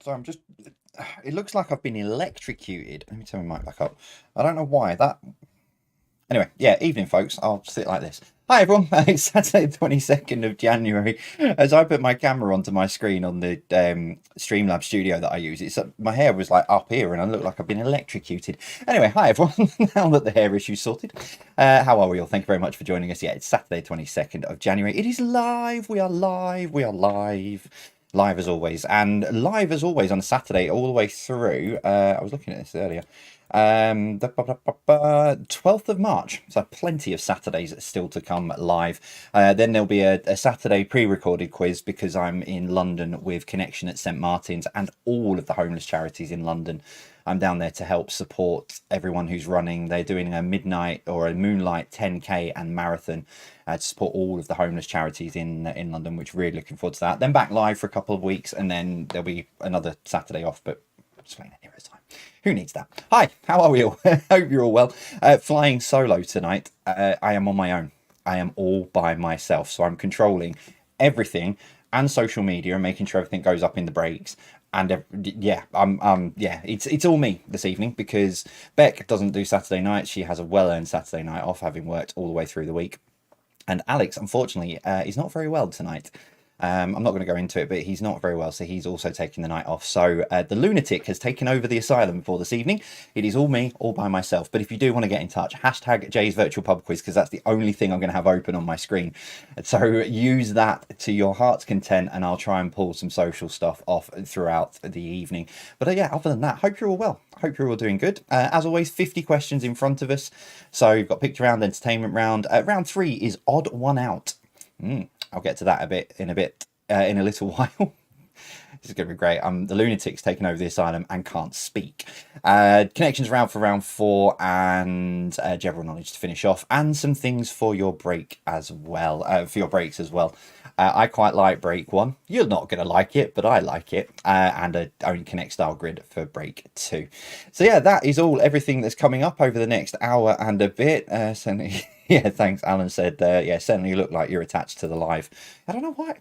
So I'm just. It looks like I've been electrocuted. Let me turn my mic back up. I don't know why that. Anyway, yeah, evening, folks. I'll sit like this. Hi, everyone. It's Saturday, the 22nd of January. As I put my camera onto my screen on the Streamlabs studio that I use, my hair was like up here and I look like I've been electrocuted. Anyway, hi, everyone. Now that the hair issue's sorted, how are we all? Thank you very much for joining us. Yeah, it's Saturday, 22nd of January. It is live. We are live. We are live. Live as always, and live as always on a Saturday all the way through. I was looking at this earlier. 12th of March, so plenty of Saturdays still to come live. Then there'll be a Saturday pre-recorded quiz because I'm in London with Connection at St Martin's and all of the homeless charities in London. I'm down there to help support everyone who's running. They're doing a midnight or a moonlight 10k and marathon to support all of the homeless charities in London, which really looking forward to that. Then back live for a couple of weeks, and then there'll be another Saturday off, but explain it near a time. Who needs that? Hi, how are we all? Hope you're all well. Flying solo tonight. I am on my own. I am all by myself, so I'm controlling everything and social media and making sure everything goes up in the breaks. And yeah, it's all me this evening because Beck doesn't do Saturday night. She has a well-earned Saturday night off, having worked all the way through the week. And Alex, unfortunately, is not very well tonight. I'm not going to go into it, but he's not very well, so he's also taking the night off. So the lunatic has taken over the asylum for this evening. It is all me, all by myself. But if you do want to get in touch, hashtag Jay's Virtual Pub Quiz, because that's the only thing I'm going to have open on my screen. So use that to your heart's content, and I'll try and pull some social stuff off throughout the evening. But yeah, other than that, hope you're all well. Hope you're all doing good. As always, 50 questions in front of us. So you've got picture round, entertainment round. Round 3 is odd one out. I'll get to that in a little while. This is going to be great. The lunatic's taken over the asylum and can't speak. Connections round for round 4 and general knowledge to finish off, and some things for your break as well. For your breaks as well. I quite like break 1. You're not going to like it, but I like it. And a own Connect style grid for break 2. So yeah, that is everything that's coming up over the next hour and a bit. Certainly, yeah, thanks. Alan said, yeah, certainly you look like you're attached to the live. I don't know why.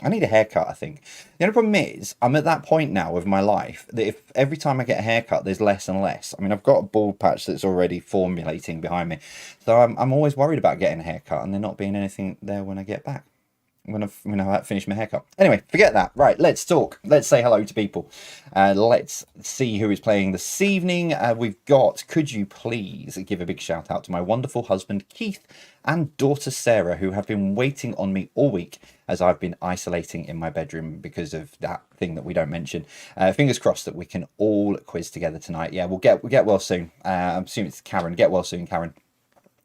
I need a haircut, I think. The only problem is, I'm at that point now of my life that if every time I get a haircut, there's less and less. I mean, I've got a bald patch that's already formulating behind me. So I'm always worried about getting a haircut and there not being anything there when I get back. When I finish my haircut. Anyway, forget that. Right, let's talk. Let's say hello to people. Let's see who is playing this evening. We've got, could you please give a big shout out to my wonderful husband, Keith, and daughter, Sarah, who have been waiting on me all week as I've been isolating in my bedroom because of that thing that we don't mention. Fingers crossed that we can all quiz together tonight. Yeah, we'll get well soon. I'm assuming it's Karen. Get well soon, Karen.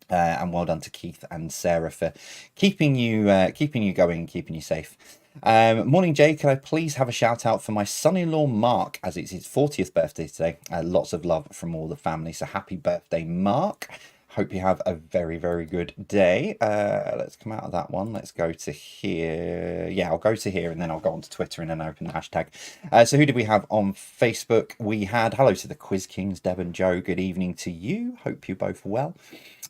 And well done to Keith and Sarah for keeping you going, keeping you safe. Morning, Jay. Can I please have a shout out for my son-in-law Mark, as it's his 40th birthday today? Lots of love from all the family. So happy birthday, Mark. Hope you have a very, very good day. Let's come out of that one. Let's go to here. Yeah, I'll go to here and then I'll go on to Twitter and then open the hashtag. So who did we have on Facebook? We had hello to the Quiz Kings, Deb and Joe. Good evening to you. Hope you're both well.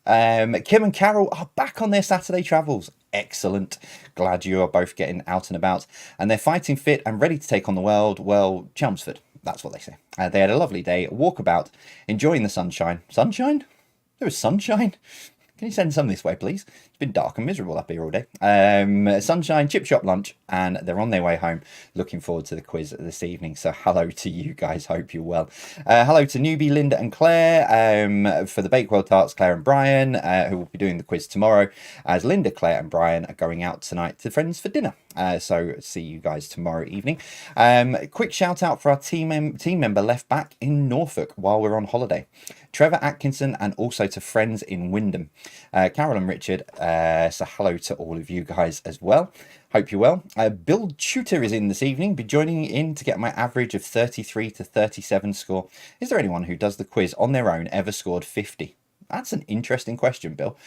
Kim and Carol are back on their Saturday travels. Excellent. Glad you are both getting out and about. And they're fighting fit and ready to take on the world. Well, Chelmsford. That's what they say. They had a lovely day, walkabout, enjoying the sunshine. Sunshine? There was sunshine. Can you send some this way, please? It's been dark and miserable up here all day. Sunshine, chip shop lunch, and they're on their way home. Looking forward to the quiz this evening. So hello to you guys. Hope you're well. Hello to newbie Linda and Claire. For the Bakewell Tarts, Claire and Brian, who will be doing the quiz tomorrow. As Linda, Claire and Brian are going out tonight to friends for dinner. So see you guys tomorrow evening. Quick shout out for our team member left back in Norfolk while we're on holiday. Trevor Atkinson, and also to friends in Wyndham. Carol and Richard, so hello to all of you guys as well. Hope you're well. Bill Tutor is in this evening, be joining in to get my average of 33 to 37 score. Is there anyone who does the quiz on their own ever scored 50? That's an interesting question, Bill.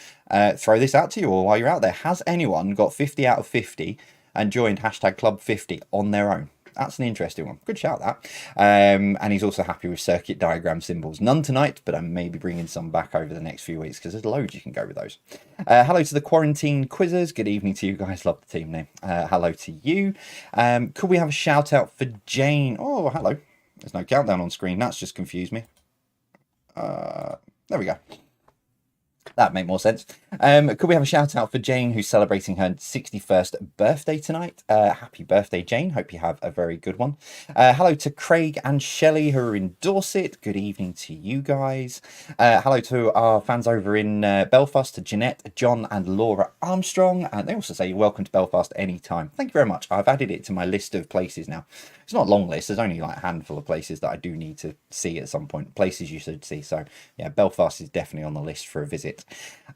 Throw this out to you all while you're out there. Has anyone got 50 out of 50 and joined hashtag Club 50 on their own? That's an interesting one. Good shout, that. And he's also happy with circuit diagram symbols. None tonight, but I may be bringing some back over the next few weeks because there's loads you can go with those. Hello to the quarantine quizzers. Good evening to you guys. Love the team name. Hello to you. Could we have a shout out for Jane? Oh, hello. There's no countdown on screen. That's just confused me. There we go. That made more sense. Could we have a shout out for Jane, who's celebrating her 61st birthday tonight? Happy birthday, Jane. Hope you have a very good one. Hello to Craig and Shelley, who are in Dorset. Good evening to you guys. Hello to our fans over in Belfast, to Jeanette, John, and Laura Armstrong. And they also say you're welcome to Belfast anytime. Thank you very much. I've added it to my list of places now. It's not a long list. There's only like a handful of places that I do need to see at some point. Places you should see. So yeah, Belfast is definitely on the list for a visit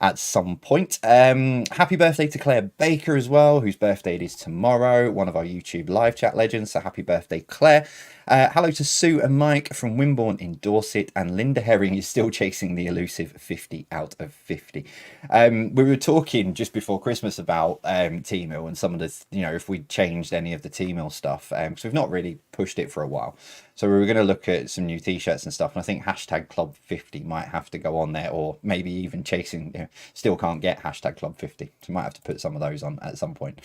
at some point. Happy birthday to Claire Baker as well, whose birthday it is tomorrow. One of our YouTube live chat legends. So happy birthday, Claire. Hello to Sue and Mike from Wimborne in Dorset, and Linda Herring is still chasing the elusive 50 out of 50. We were talking just before Christmas about T-Mill and some of the, if we changed any of the T-Mill stuff, because we've not really pushed it for a while. So we were going to look at some new t-shirts and stuff, and I think hashtag Club 50 might have to go on there, or maybe even chasing, still can't get hashtag Club 50. So we might have to put some of those on at some point.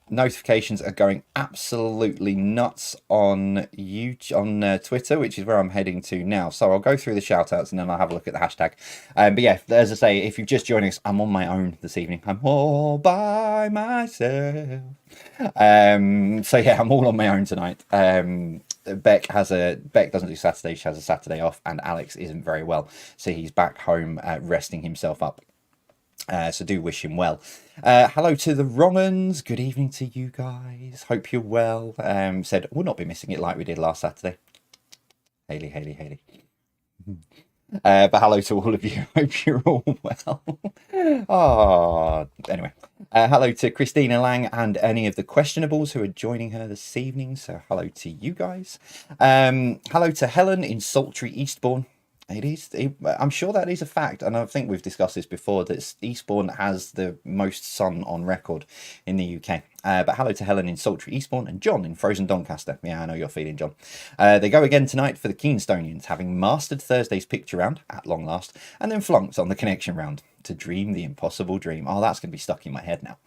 Notifications are going absolutely nuts on Twitter, which is where I'm heading to now. So I'll go through the shout outs and then I'll have a look at the hashtag. But yeah, as I say, if you've just joined us, I'm on my own this evening. I'm all by myself. So yeah, I'm all on my own tonight. Beck doesn't do Saturday, she has a Saturday off, and Alex isn't very well, so he's back home resting himself up. So do wish him well. Hello to the Wrong'uns. Good evening to you guys. Hope you're well. Said we'll not be missing it like we did last Saturday. Haley. But hello to all of you. Hope you're all well. Anyway. Hello to Christina Lang and any of the questionables who are joining her this evening. So hello to you guys. Hello to Helen in sultry Eastbourne. I'm sure that is a fact, and I think we've discussed this before, that Eastbourne has the most sun on record in the UK. But hello to Helen in sultry Eastbourne and John in frozen Doncaster. Yeah, I know you're feeling, John. They go again tonight for the Keenstonians, having mastered Thursday's picture round, at long last, and then flunked on the connection round to dream the impossible dream. Oh, that's going to be stuck in my head now.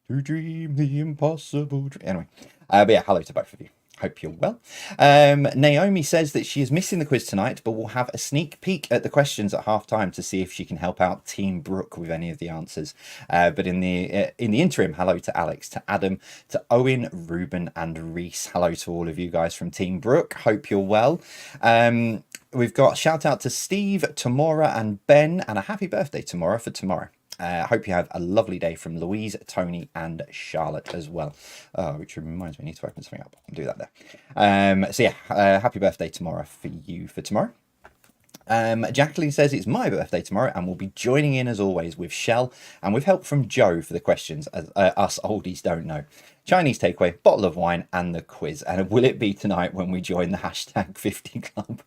To dream the impossible dream. Anyway, but yeah, hello to both of you. Hope you're well. Naomi says that she is missing the quiz tonight, but will have a sneak peek at the questions at half time to see if she can help out Team Brooke with any of the answers. But in the interim, hello to Alex, to Adam, to Owen, Ruben, and Reese. Hello to all of you guys from Team Brooke. Hope you're well. We've got shout out to Steve, Tamora, and Ben, and a happy birthday, Tamora, for tomorrow. Hope you have a lovely day from Louise, Tony, and Charlotte as well. Which reminds me, I need to open something up. I'll do that there. So yeah, happy birthday tomorrow for you for tomorrow. Jacqueline says it's my birthday tomorrow and we'll be joining in as always with Shell and with help from Joe for the questions, as us oldies don't know. Chinese takeaway, bottle of wine, and the quiz. And will it be tonight when we join the hashtag 50 club?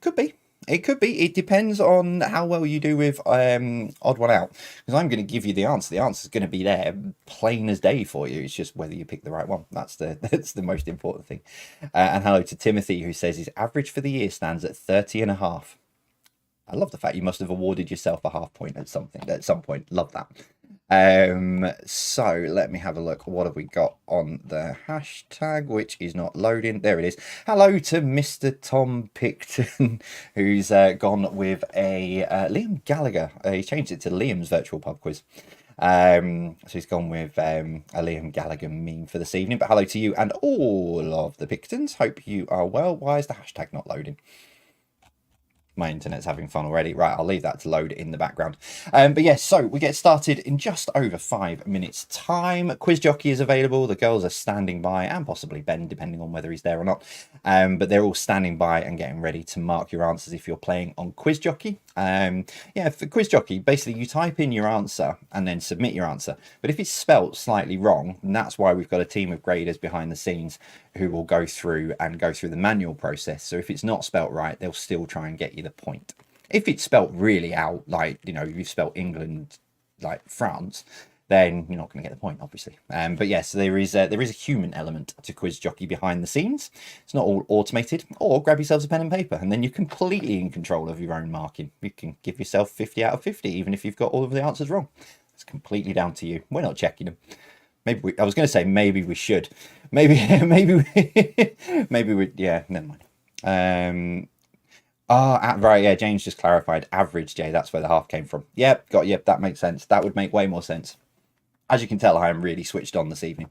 Could be. It could be. It depends on how well you do with odd one out. Because I'm going to give you the answer. The answer is going to be there, plain as day for you. It's just whether you pick the right one. That's the most important thing. And hello to Timothy, who says his average for the year stands at 30.5. I love the fact you must have awarded yourself a half point at some point. Love that. So let me have a look. What have we got on the hashtag, which is not loading? There it is. Hello to Mr. Tom Picton, who's gone with a Liam Gallagher. He changed it to Liam's virtual pub quiz. So he's gone with a Liam Gallagher meme for this evening. But hello to you and all of the Pictons. Hope you are well. Why is the hashtag not loading? My internet's having fun already. Right, I'll leave that to load in the background. But yes, so we get started in just over 5 minutes time. Quiz Jockey is available. The girls are standing by, and possibly Ben, depending on whether he's there or not. But they're all standing by and getting ready to mark your answers if you're playing on Quiz Jockey. Yeah, for Quiz Jockey, basically you type in your answer and then submit your answer. But if it's spelt slightly wrong, and that's why we've got a team of graders behind the scenes who will go through the manual process. So if it's not spelt right, they'll still try and get you the point. If it's spelt really out, like, you've spelt England like France, then you're not going to get the point, obviously. But yes, there is a human element to Quiz Jockey behind the scenes. It's not all automated. Or grab yourselves a pen and paper, and then you're completely in control of your own marking. You can give yourself 50 out of 50, even if you've got all of the answers wrong. It's completely down to you. We're not checking them. I was going to say maybe we should. Maybe yeah, never mind. Right, yeah, James just clarified average, Jay. That's where the half came from. Yep, that makes sense. That would make way more sense. As you can tell, I am really switched on this evening.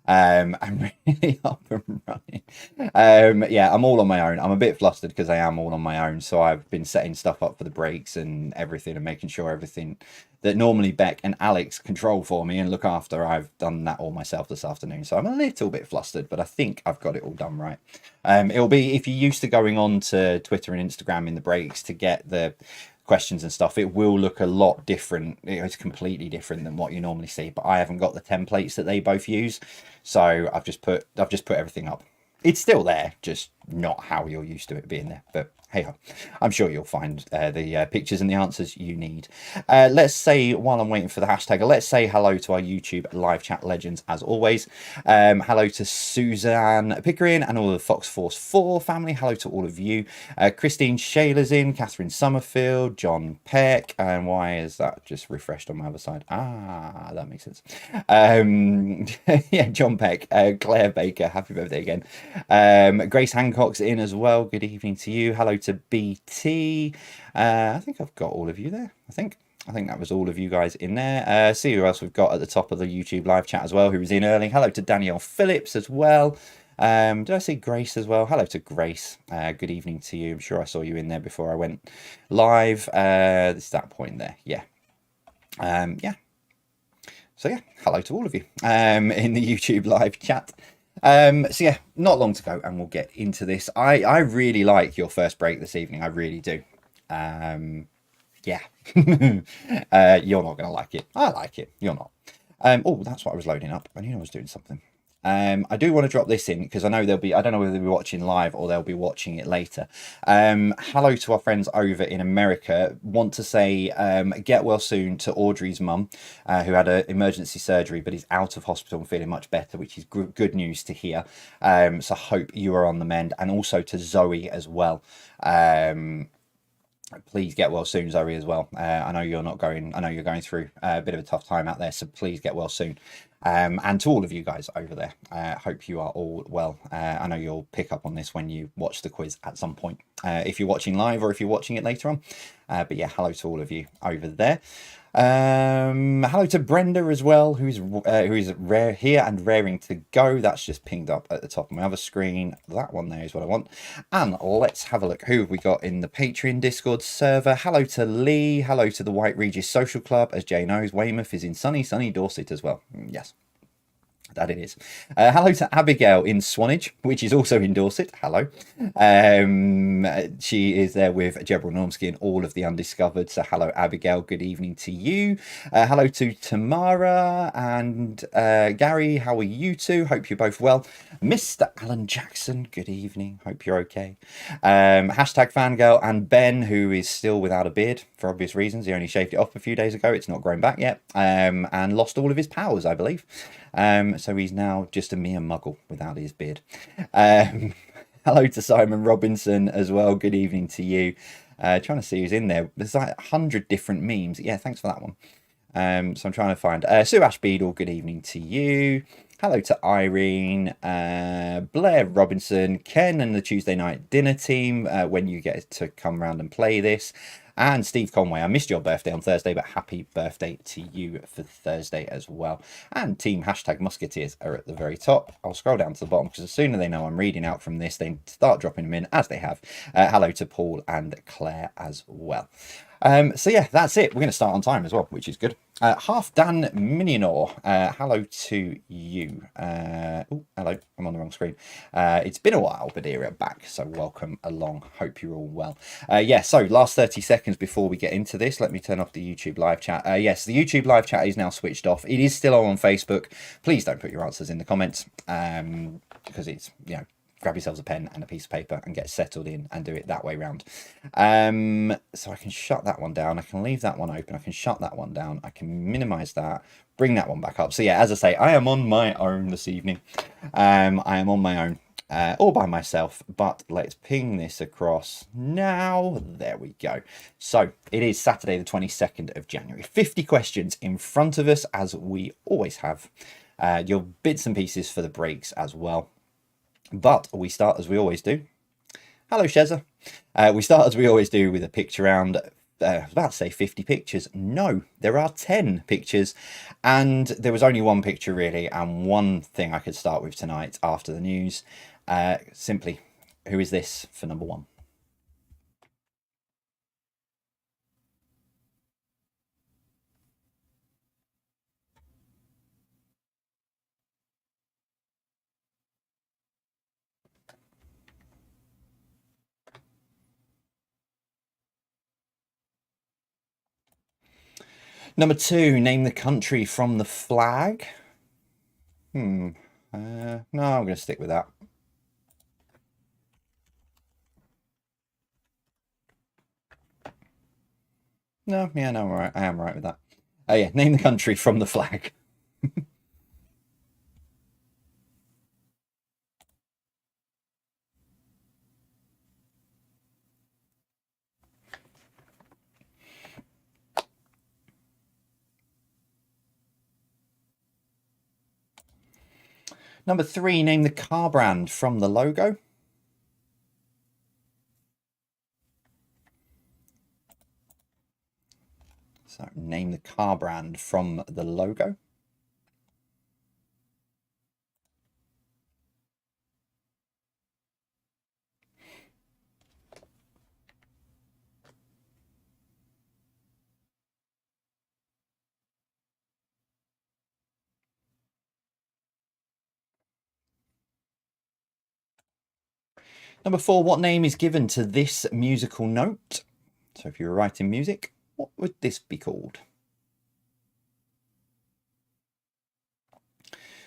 I'm really up and running. Yeah, I'm all on my own. I'm a bit flustered because I am all on my own. So I've been setting stuff up for the breaks and everything, and making sure everything that normally Beck and Alex control for me and look after, I've done that all myself this afternoon. So I'm a little bit flustered, but I think I've got it all done right. It'll be, if you're used to going on to Twitter and Instagram in the breaks to get the questions and stuff, it will look a lot different. It's completely different than what you normally see, but I haven't got the templates that they both use, so I've just put everything up. It's still there, just not how you're used to it being there, but hey ho, I'm sure you'll find the pictures and the answers you need. Let's say, while I'm waiting for the hashtag, let's say hello to our YouTube live chat legends as always. Hello to Suzanne Pickering and all the Fox Force 4 family. Hello to all of you. Christine Shayler's in, Catherine Summerfield, John Peck, and why is that just refreshed on my other side? Ah, that makes sense. Yeah, John Peck, Claire Baker, happy birthday again. Grace Hancock's in as well. Good evening to you. Hello to BT. I think I've got all of you there. I think that was all of you guys in there. See who else we've got at the top of the YouTube live chat as well, who was in early. Hello to Danielle Phillips as well. Did I see Grace as well? Hello to Grace. Good evening to you. I'm sure I saw you in there before I went live. It's that point there. Yeah. Yeah. So yeah, hello to all of you in the YouTube live chat. So yeah, not long to go and we'll get into this. I really like your first break this evening. I really do. Yeah. You're not going to like it. I like it. You're not. Oh, that's what I was loading up. I knew I was doing something. I do want to drop this in because I know I don't know whether they'll be watching live or they'll be watching it later. Hello to our friends over in America. Want to say get well soon to Audrey's mum, who had an emergency surgery but is out of hospital and feeling much better, which is good news to hear. So hope you are on the mend, and also to Zoe as well. Please get well soon, Zoe, as well. I know you're going through a bit of a tough time out there, so please get well soon. And to all of you guys over there, hope you are all well. I know you'll pick up on this when you watch the quiz at some point, if you're watching live or if you're watching it later on. But yeah, hello to all of you over there. Hello to Brenda as well, who is here and raring to go. That's just pinged up at the top of my other screen. That one there is what I want. And let's have a look. Who have we got in the Patreon Discord server? Hello to Lee. Hello to the White Regis Social Club. As Jay knows, Weymouth is in sunny Dorset as well. Yes, that it is. Hello to Abigail in Swanage, which is also in Dorset. Hello. She is there with Jebrel Normsky and all of the Undiscovered. So hello, Abigail. Good evening to you. Hello to Tamara and Gary. How are you two? Hope you're both well. Mr. Alan Jackson, good evening. Hope you're okay. Hashtag Fangirl and Ben, who is still without a beard for obvious reasons. He only shaved it off a few days ago. It's not grown back yet. And lost all of his powers, I believe. So he's now just a mere muggle without his beard. Hello to Simon Robinson as well. Good evening to you. Trying to see who's in there. There's like 100 different memes. Yeah, thanks for that one. So I'm trying to find Sue Ash Beadle. Good evening to you. Hello to Irene, Blair Robinson, Ken and the Tuesday night dinner team, when you get to come round and play this. And Steve Conway, I missed your birthday on Thursday, but happy birthday to you for Thursday as well. And Team Hashtag Musketeers are at the very top. I'll scroll down to the bottom because as soon as they know I'm reading out from this, they start dropping them in as they have. Hello to Paul and Claire as well. So yeah, that's it. We're going to start on time as well, which is good. Half Dan Minionor, hello to you. Oh, hello, I'm on the wrong screen. It's been a while, Badira back, so welcome along. Hope you're all well. Yeah, so last 30 seconds before we get into this, let me turn off the YouTube live chat. Yes, the YouTube live chat is now switched off. It is still on Facebook. Please don't put your answers in the comments, because it's, grab yourselves a pen and a piece of paper and get settled in and do it that way round. So I can shut that one down. I can leave that one open. I can shut that one down. I can minimize that, bring that one back up. So yeah, as I say, I am on my own this evening. I am on my own. All by myself, but let's ping this across now. There we go. So it is Saturday the 22nd of January. 50 questions in front of us, as we always have. Your bits and pieces for the breaks as well. But we start as we always do. Hello, Sheza. We start as we always do with a picture round. I was about to say 50 pictures. No, there are 10 pictures, and there was only one picture really, and one thing I could start with tonight after the news. Simply, who is this for number one? Number two, name the country from the flag. No, I'm going to stick with that. No, yeah, no, I'm right. I am right with that. Oh yeah, name the country from the flag. Number three, name the car brand from the logo. So name the car brand from the logo. Number four, what name is given to this musical note? So if you were writing music, what would this be called?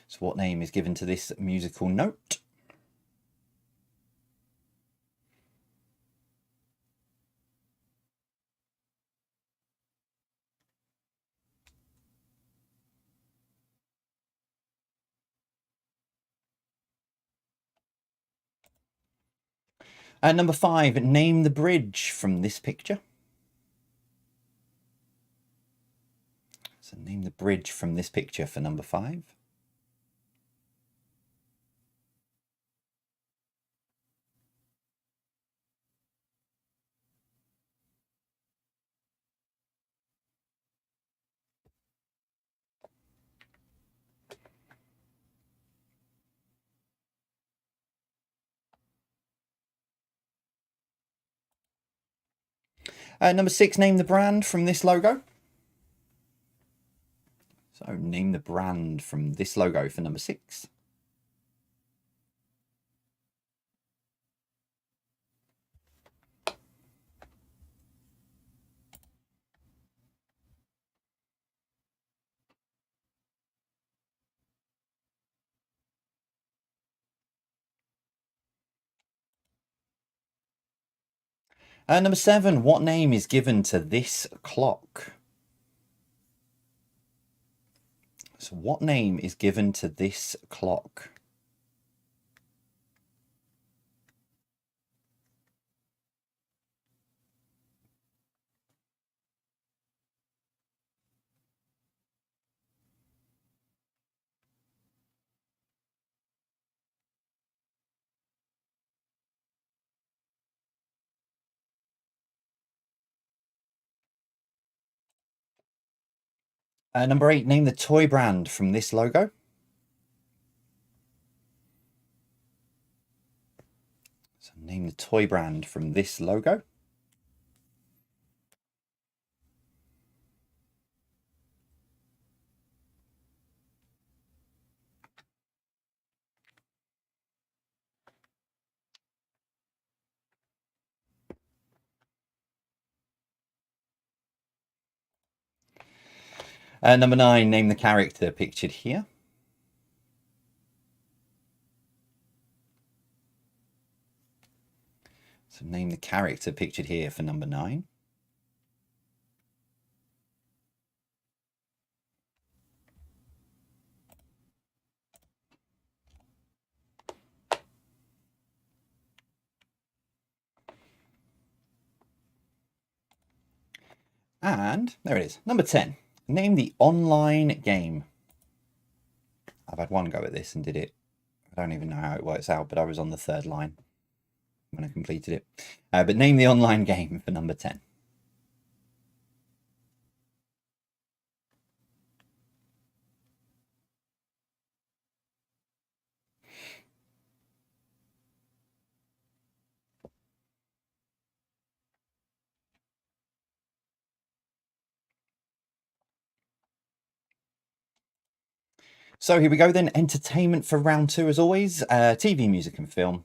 So what name is given to this musical note? Number five, name the bridge from this picture. So name the bridge from this picture for number five. Number six, name the brand from this logo. So name the brand from this logo for number six. Number seven, what name is given to this clock? So what name is given to this clock? Number eight, name the toy brand from this logo. So name the toy brand from this logo. Number nine, name the character pictured here. So name the character pictured here for number 9. And there it is. Number 10. Name the online game. I've had one go at this and did it. I don't even know how it works out, but I was on the 3rd line when I completed it. But name the online game for number 10. So here we go then. Entertainment for round 2 as always. TV, music and film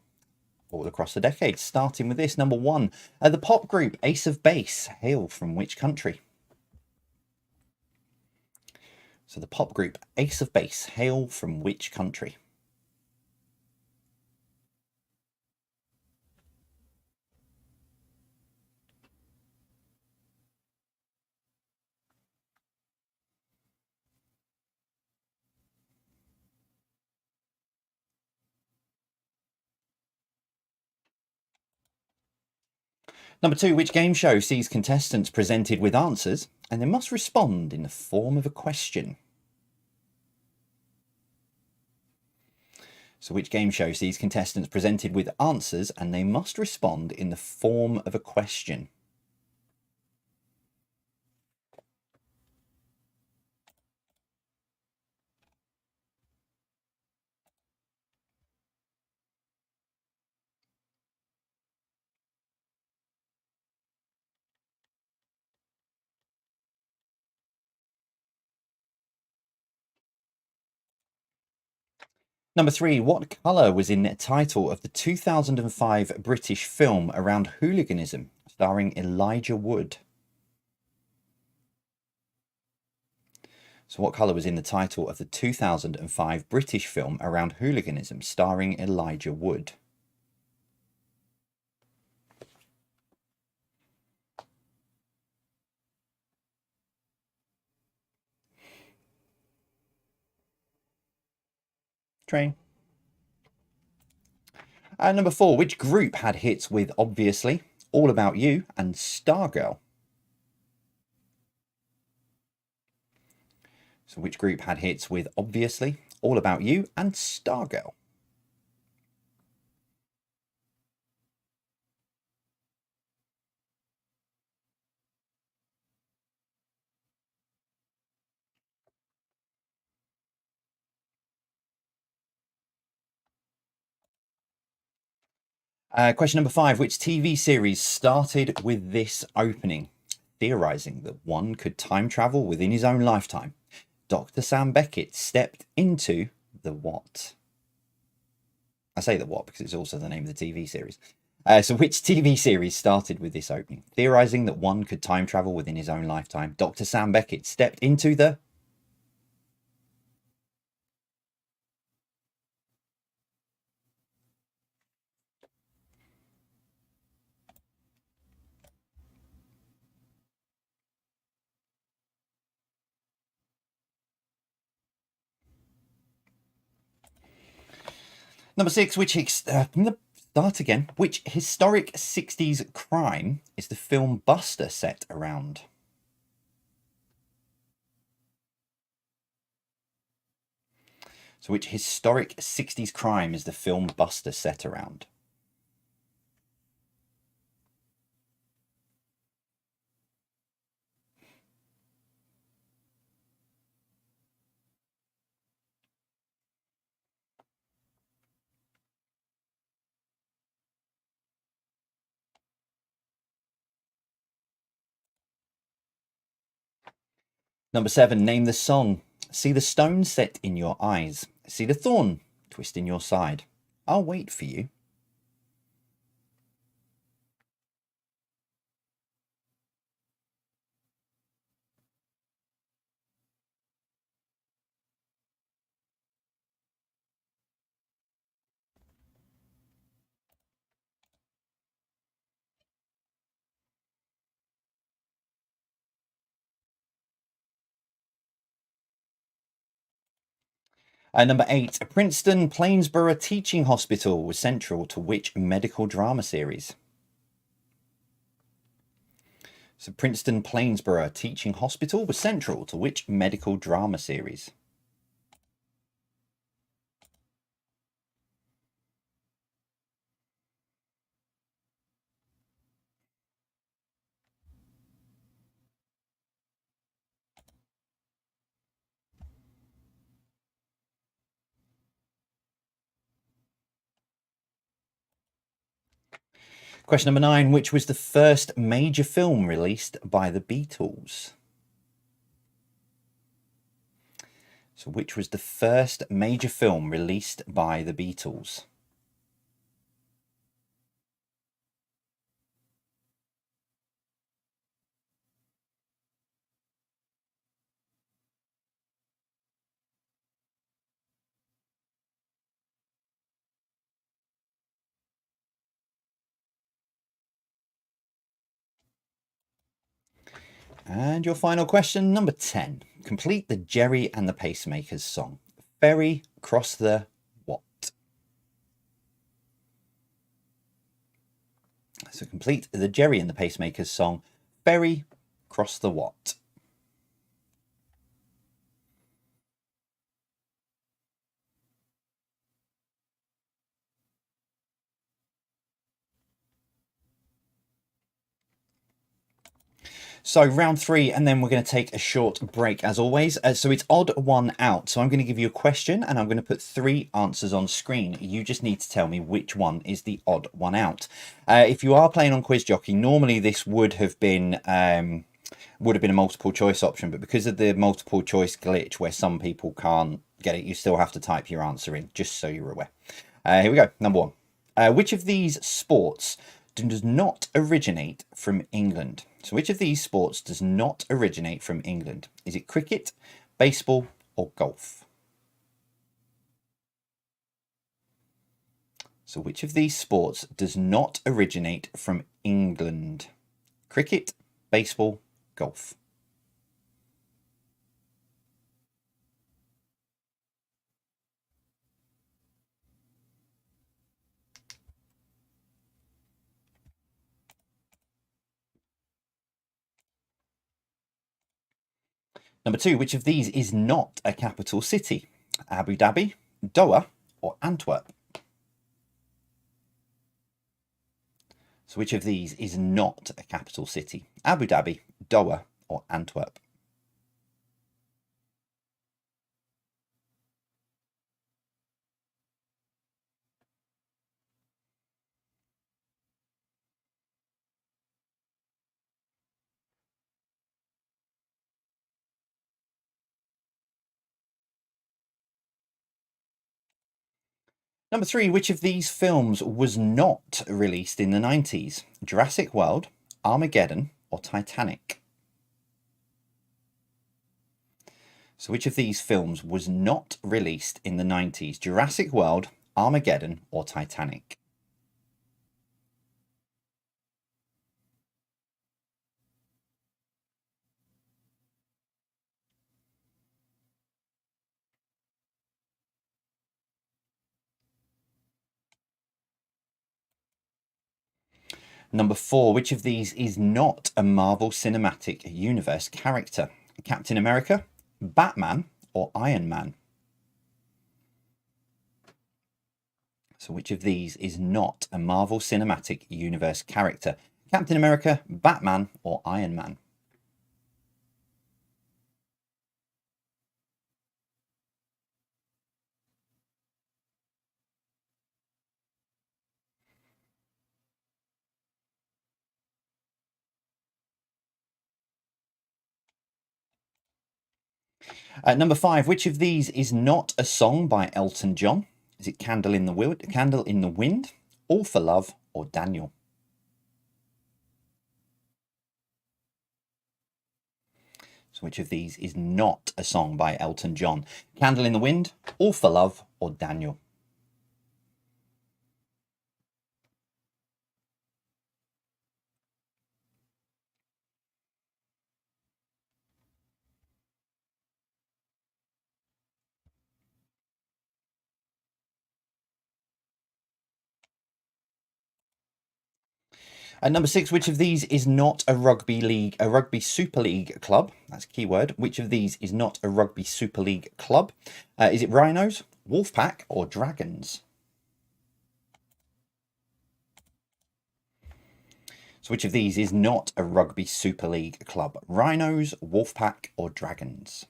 all across the decades. Starting with this, number 1. The pop group Ace of Base hail from which country? So the pop group Ace of Base hail from which country? Number 2, which game show sees contestants presented with answers and they must respond in the form of a question? So which game show sees contestants presented with answers and they must respond in the form of a question? Number 3, what colour was in the title of the 2005 British film around hooliganism, starring Elijah Wood? So what colour was in the title of the 2005 British film around hooliganism, starring Elijah Wood? Train. Number 4, which group had hits with Obviously, All About You and Stargirl? So which group had hits with Obviously, All About You and Stargirl? Question number 5, which TV series started with this opening? Theorizing that one could time travel within his own lifetime, Dr. Sam Beckett stepped into the what? I say the what because it's also the name of the TV series. So which TV series started with this opening? Theorizing that one could time travel within his own lifetime, Dr. Sam Beckett stepped into the... Number 6, start again. Which historic 60s crime is the film Buster set around? So which historic 60s crime is the film Buster set around? Number 7, name the song. See the stone set in your eyes. See the thorn twist in your side. I'll wait for you. Number 8, Princeton Plainsboro Teaching Hospital was central to which medical drama series? So Princeton Plainsboro Teaching Hospital was central to which medical drama series? Question number 9, which was the first major film released by the Beatles? So which was the first major film released by the Beatles? And your final question, number 10. Complete the Jerry and the Pacemakers song. Ferry cross the what? So complete the Jerry and the Pacemakers song. Ferry cross the what? So round 3, and then we're going to take a short break as always. So it's odd one out. So I'm going to give you a question and I'm going to put 3 answers on screen. You just need to tell me which one is the odd one out. If you are playing on Quiz Jockey, normally this would have been a multiple choice option, but because of the multiple choice glitch where some people can't get it, you still have to type your answer in, just so you're aware. Here we go. Number 1. Which of these sports does not originate from England? So which of these sports does not originate from England? Is it cricket, baseball, or golf? So which of these sports does not originate from England? Cricket, baseball, golf. Number 2, which of these is not a capital city? Abu Dhabi, Doha, or Antwerp? So which of these is not a capital city? Abu Dhabi, Doha, or Antwerp? Number 3, which of these films was not released in the 90s? Jurassic World, Armageddon, or Titanic? So which of these films was not released in the 90s? Jurassic World, Armageddon, or Titanic? Number 4, which of these is not a Marvel Cinematic Universe character? Captain America, Batman, or Iron Man? So which of these is not a Marvel Cinematic Universe character? Captain America, Batman, or Iron Man? Number 5, which of these is not a song by Elton John? Is it Candle in the Wind, All for Love, or Daniel? So which of these is not a song by Elton John? Candle in the Wind, All for Love, or Daniel? And number 6, which of these is not a rugby super league club? That's a key word. Which of these is not a rugby super league club? Is it Rhinos, Wolfpack, or Dragons? So which of these is not a rugby super league club? Rhinos, Wolfpack, or Dragons?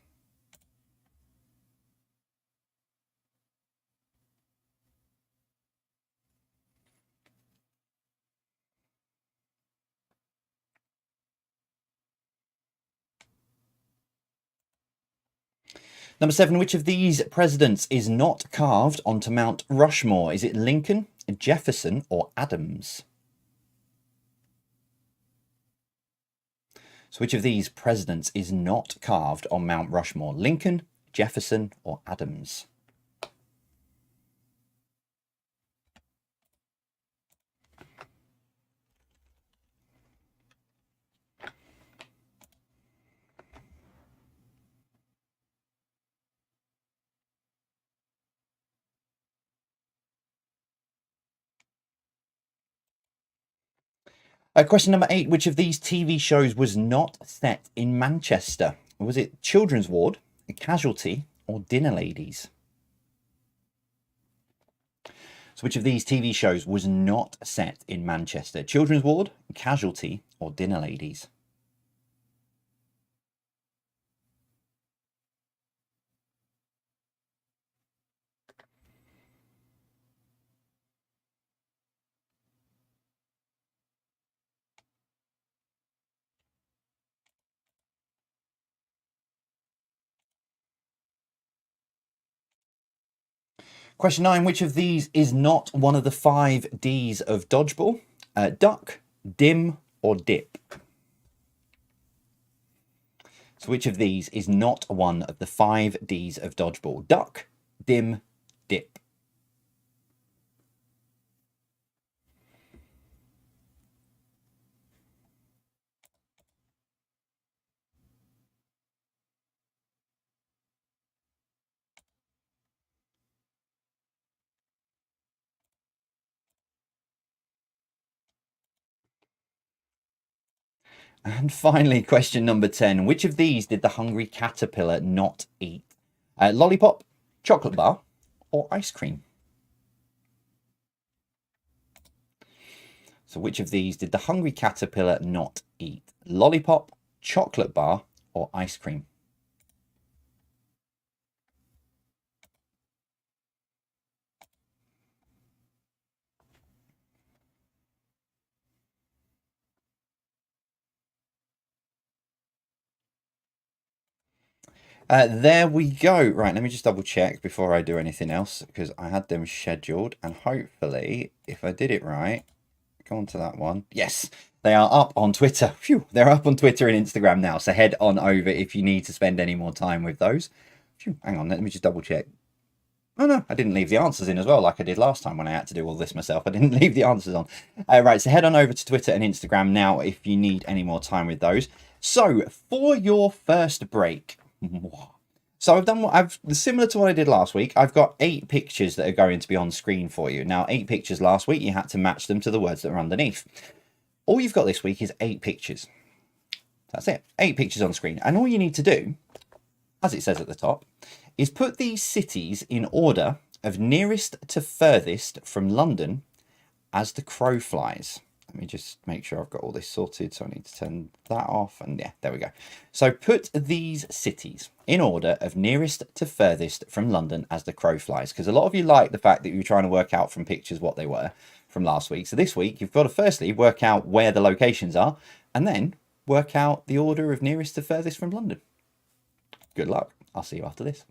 Number 7, which of these presidents is not carved onto Mount Rushmore? Is it Lincoln, Jefferson, or Adams? So which of these presidents is not carved on Mount Rushmore? Lincoln, Jefferson, or Adams? Question number 8, which of these TV shows was not set in Manchester? Was it Children's Ward, Casualty, or Dinner Ladies? So which of these TV shows was not set in Manchester? Children's Ward, Casualty, or Dinner Ladies? Question 9, which of these is not one of the 5 Ds of dodgeball? Duck, dim, or dip? So which of these is not one of the 5 Ds of dodgeball? Duck, dim, dip? And finally, question number 10. Which of these did the hungry caterpillar not eat? Lollipop, chocolate bar, or ice cream? So which of these did the hungry caterpillar not eat? Lollipop, chocolate bar, or ice cream? There we go. Right, let me just double check before I do anything else, because I had them scheduled, and hopefully, if I did it right, go on to that one. Yes, they are up on Twitter. Phew, they're up on Twitter and Instagram now, so head on over if you need to spend any more time with those. Phew, hang on, let me just double check. Oh no, I didn't leave the answers in as well, like I did last time when I had to do all this myself. I didn't leave the answers on. Right, so head on over to Twitter and Instagram now if you need any more time with those. So, for your first break, so I've done similar to what I did last week. I've got 8 pictures that are going to be on screen for you. Now, 8 pictures last week, you had to match them to the words that are underneath. All you've got this week is 8 pictures. That's it, 8 pictures on screen. And all you need to do, as it says at the top, is put these cities in order of nearest to furthest from London as the crow flies. Let me just make sure I've got all this sorted. So I need to turn that off. And yeah, there we go. So put these cities in order of nearest to furthest from London as the crow flies. Because a lot of you like the fact that you're trying to work out from pictures what they were from last week. So this week, you've got to firstly work out where the locations are and then work out the order of nearest to furthest from London. Good luck. I'll see you after this.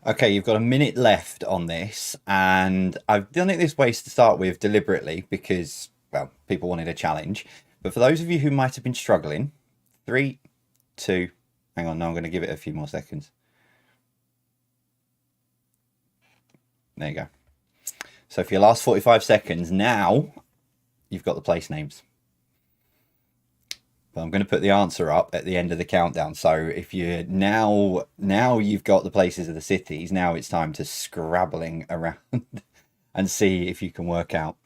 Okay, you've got a minute left on this, and I've done it this way to start with deliberately because, well, people wanted a challenge. But for those of you who might have been struggling, three, two, hang on, no, I'm going to give it a few more seconds. There you go. So for your last 45 seconds, now you've got the place names. But I'm going to put the answer up at the end of the countdown. So if you now you've got the places of the cities, now it's time to scrabbling around and see if you can work out.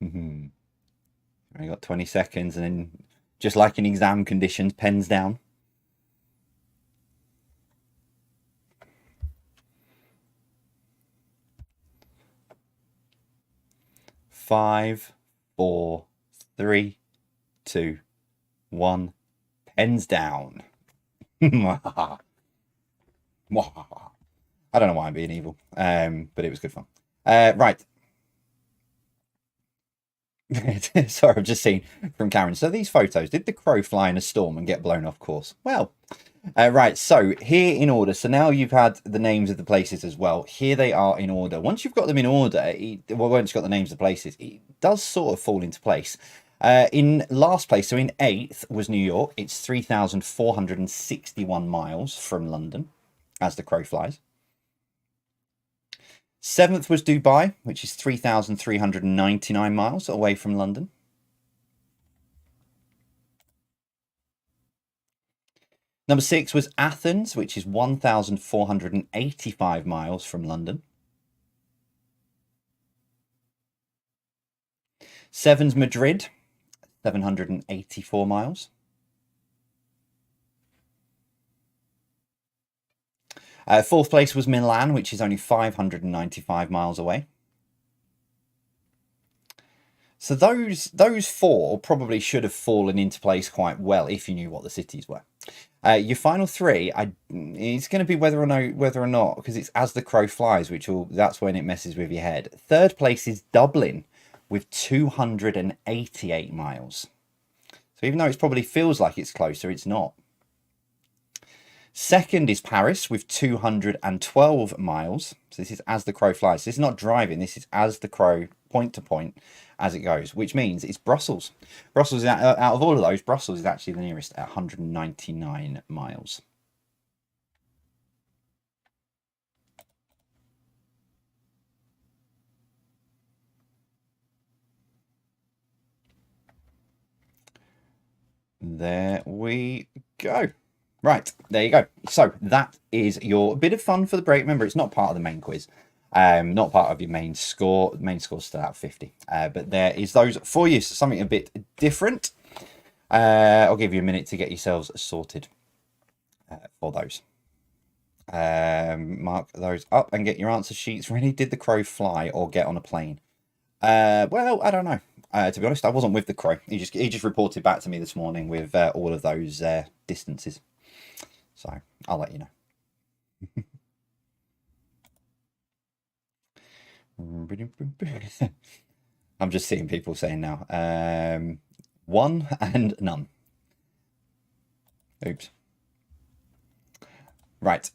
Only got 20 seconds, and then just like in exam conditions, pens down. 5, 4, 3, 2, 1. Pens down. I don't know why I'm being evil, but it was good fun. Right. Sorry, I've just seen from Karen. So these photos, did the crow fly in a storm and get blown off course? Well, right, so here in order. So now you've had the names of the places as well. Here they are in order. Once you've got them in order, once you've got the names of the places, it does sort of fall into place. In last place, so in 8th was New York. It's 3,461 miles from London, as the crow flies. 7th was Dubai, which is 3,399 miles away from London. Number 6 was Athens, which is 1,485 miles from London. 7's Madrid, 784 miles. 4th place was Milan, which is only 595 miles away. So those 4 probably should have fallen into place quite well if you knew what the cities were. Your final 3, it's going to be whether or not, because it's as the crow flies, that's when it messes with your head. 3rd place is Dublin with 288 miles. So even though it probably feels like it's closer, it's not. 2nd is Paris with 212 miles. So this is as the crow flies. This is not driving. This is as the crow, point to point, as it goes, which means it's Brussels. Brussels, out of all of those, Brussels is actually the nearest at 199 miles. There we go. Right, there you go. So that is your bit of fun for the break. Remember, it's not part of the main quiz. Not part of your main score. The main score's still at 50. But there is those for you. So something a bit different. I'll give you a minute to get yourselves sorted for those. Mark those up and get your answer sheets ready. Did the crow fly or get on a plane? Well, I don't know. To be honest, I wasn't with the crow. He just reported back to me this morning with all of those distances. So I'll let you know. I'm just seeing people saying now. 1 and none. Oops. Right.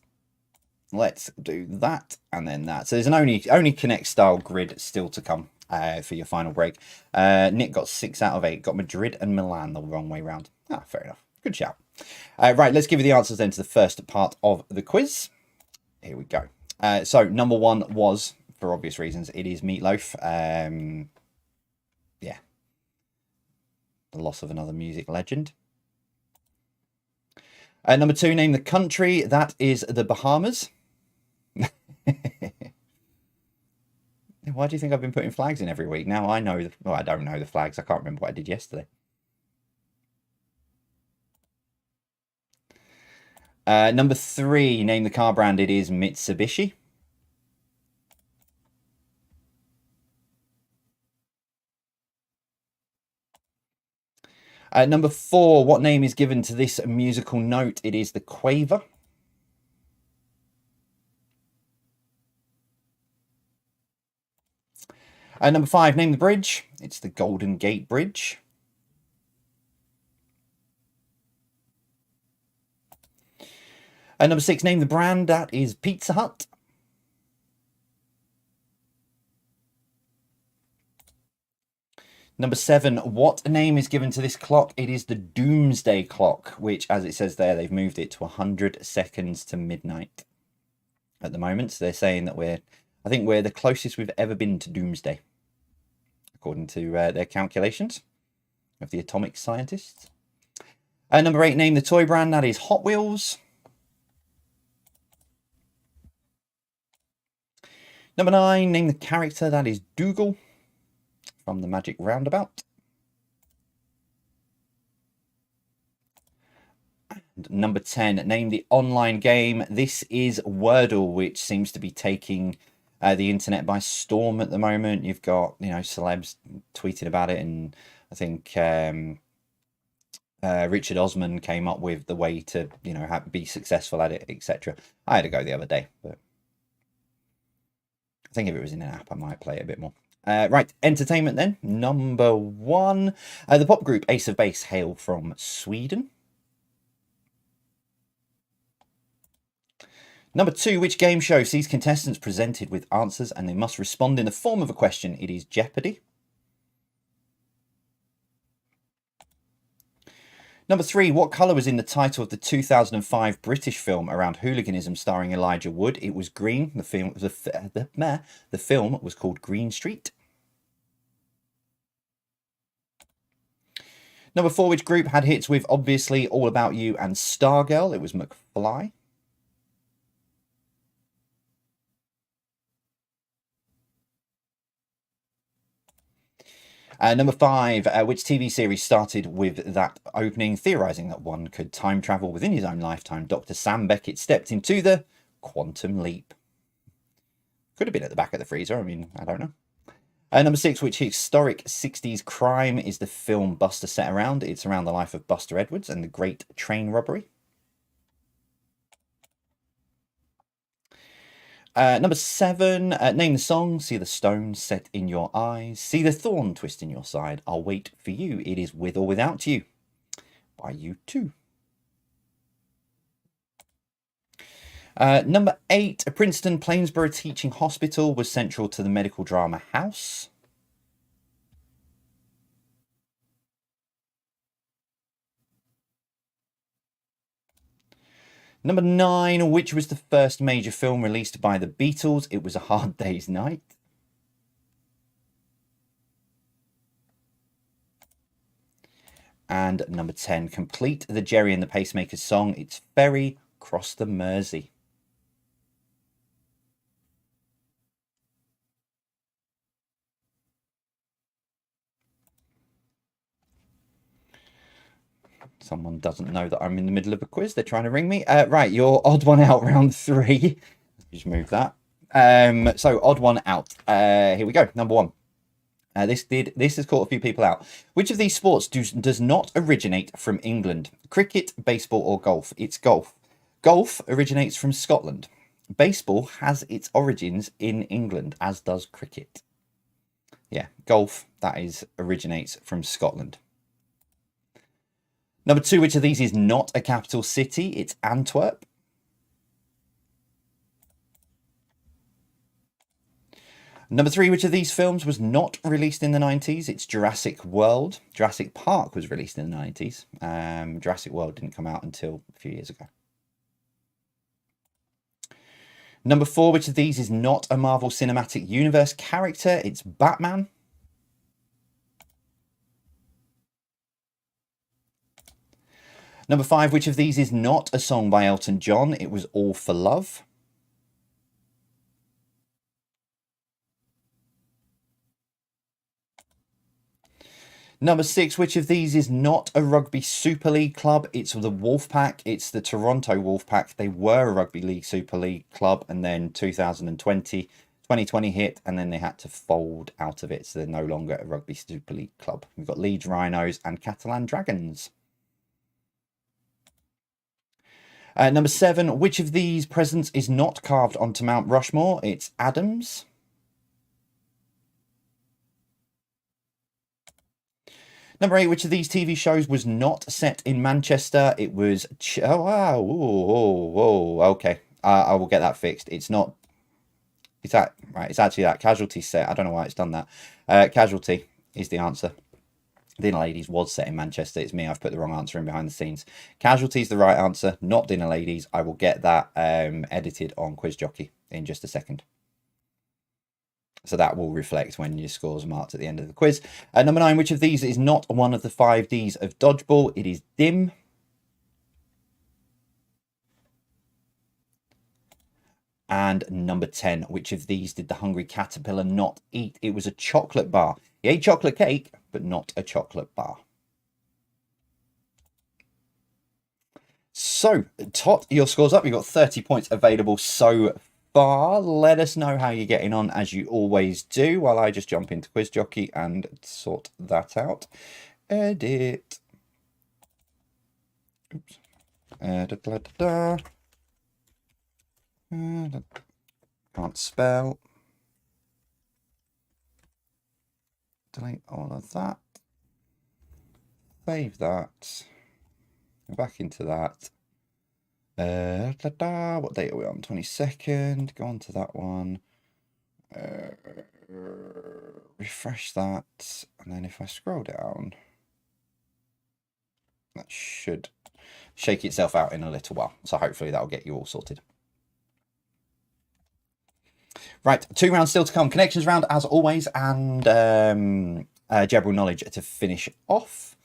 Let's do that and then that. So there's an only Connect style grid still to come for your final break. Nick got 6 out of 8. Got Madrid and Milan the wrong way round. Ah, fair enough. Good shout. Right, let's give you the answers then to the first part of the quiz. Here we go. So number 1 was, for obvious reasons, it is Meatloaf. Yeah. The loss of another music legend. Number 2, name the country. That is the Bahamas. Why do you think I've been putting flags in every week? Now I know, well, I don't know the flags. I can't remember what I did yesterday. Number 3, name the car brand. It is Mitsubishi. Number 4, what name is given to this musical note? It is the quaver. Number 5, name the bridge. It's the Golden Gate Bridge. Number 6, name the brand. That is Pizza Hut. Number 7, what name is given to this clock? It is the Doomsday Clock, which, as it says there, they've moved it to 100 seconds to midnight at the moment. So they're saying that I think we're the closest we've ever been to Doomsday, according to their calculations of the atomic scientists. Number 8, name the toy brand. That is Hot Wheels. Number 9, name the character. That is Dougal from the Magic Roundabout. And number 10, name the online game. This is Wordle, which seems to be taking the internet by storm at the moment. You've got, celebs tweeting about it, and I think Richard Osman came up with the way to, be successful at it, etc. I had to go the other day, but I think if it was in an app, I might play it a bit more. Right, entertainment then. Number 1, the pop group Ace of Base hail from Sweden. Number 2, which game show sees contestants presented with answers and they must respond in the form of a question? It is Jeopardy. Number 3, what colour was in the title of the 2005 British film around hooliganism starring Elijah Wood? It was green. The film was called Green Street. Number 4, which group had hits with obviously All About You and Stargirl? It was McFly. Number 5, which TV series started with that opening, theorising that one could time travel within his own lifetime? Dr. Sam Beckett stepped into the quantum leap. Could have been at the back of the freezer. I mean, I don't know. Number 6, which historic 60s crime is the film Buster set around? It's around the life of Buster Edwards and the Great Train Robbery. Number 7, name the song. See the stone set in your eyes. See the thorn twist in your side. I'll wait for you. It is With or Without You by U2. Number 8, Princeton Plainsboro Teaching Hospital was central to the medical drama House. Number 9, which was the first major film released by the Beatles? It was A Hard Day's Night. And number 10, complete the Jerry and the Pacemakers song. It's Ferry Cross the Mersey. Someone doesn't know that I'm in the middle of a quiz. They're trying to ring me. Right, your odd one out, round 3. Just move that. So odd one out. Here we go. Number 1. This has caught a few people out. Which of these sports does not originate from England? Cricket, baseball, or golf? It's golf. Golf originates from Scotland. Baseball has its origins in England, as does cricket. Yeah, golf, originates from Scotland. Number 2, which of these is not a capital city? It's Antwerp. Number 3, which of these films was not released in the 90s? It's Jurassic World. Jurassic Park was released in the 90s. Jurassic World didn't come out until a few years ago. Number 4, which of these is not a Marvel Cinematic Universe character? It's Batman. Number 5, which of these is not a song by Elton John? It was All for Love. Number 6, which of these is not a Rugby Super League club? It's the Wolfpack. It's the Toronto Wolfpack. They were a Rugby League Super League club, and then 2020 hit, and then they had to fold out of it, so they're no longer a Rugby Super League club. We've got Leeds Rhinos and Catalan Dragons. Number 7, which of these presidents is not carved onto Mount Rushmore? It's Adams. Number 8, which of these TV shows was not set in Manchester? It was... oh, wow. Whoa. Okay. I will get that fixed. It's not... It's that... Right, it's actually that Casualty set. I don't know why it's done that. Casualty is the answer. Dinner Ladies was set in Manchester. It's me. I've put the wrong answer in behind the scenes. Casualty is the right answer, not Dinner Ladies. I will get that edited on Quiz Jockey in just a second. So that will reflect when your scores are marked at the end of the quiz. Number 9, which of these is not one of the 5 Ds of dodgeball? It is dim. And number 10, which of these did the hungry caterpillar not eat? It was a chocolate bar. He ate chocolate cake, but not a chocolate bar. So, Tot, your score's up. You've got 30 points available so far. Let us know how you're getting on, as you always do, while I just jump into Quiz Jockey and sort that out. Edit. Oops. Can't spell. Delete all of that. Save that. Go back into that. What date are we on? 22nd. Go on to that one. Refresh that. And then if I scroll down, that should shake itself out in a little while. So hopefully that'll get you all sorted. Right, 2 rounds still to come. Connections round, as always, and general knowledge to finish off.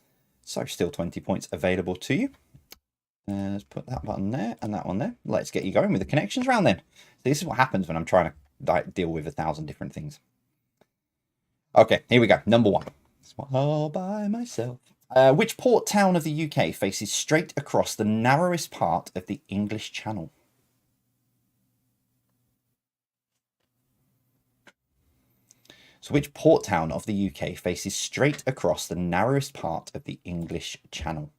So still 20 points available to you. Let's put that button there and that one there. Let's get you going with the connections round then. So this is what happens when I'm trying to deal with 1,000 different things. Okay, here we go. Number 1. All by myself. Which port town of the UK faces straight across the narrowest part of the English Channel? So which port town of the UK faces straight across the narrowest part of the English Channel?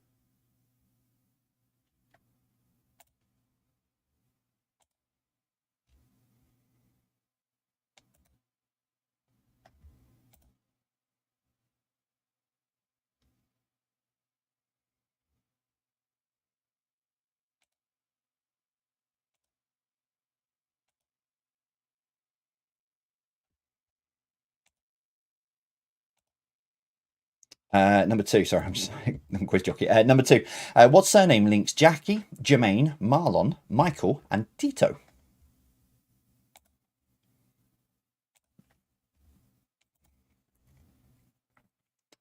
Number 2, sorry, I'm quiz jockey. Number 2, what surname links Jackie, Jermaine, Marlon, Michael, and Tito?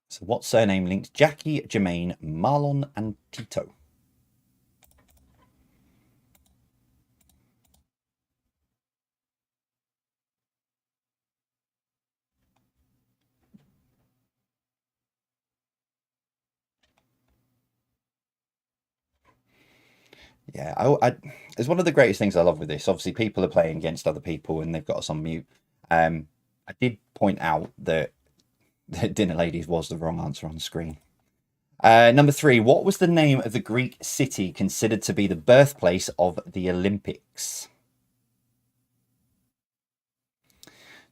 So what surname links Jackie, Jermaine, Marlon, and Tito? Yeah, it's one of the greatest things I love with this. Obviously, people are playing against other people and they've got us on mute. I did point out that Dinner Ladies was the wrong answer on the screen. Number 3, what was the name of the Greek city considered to be the birthplace of the Olympics?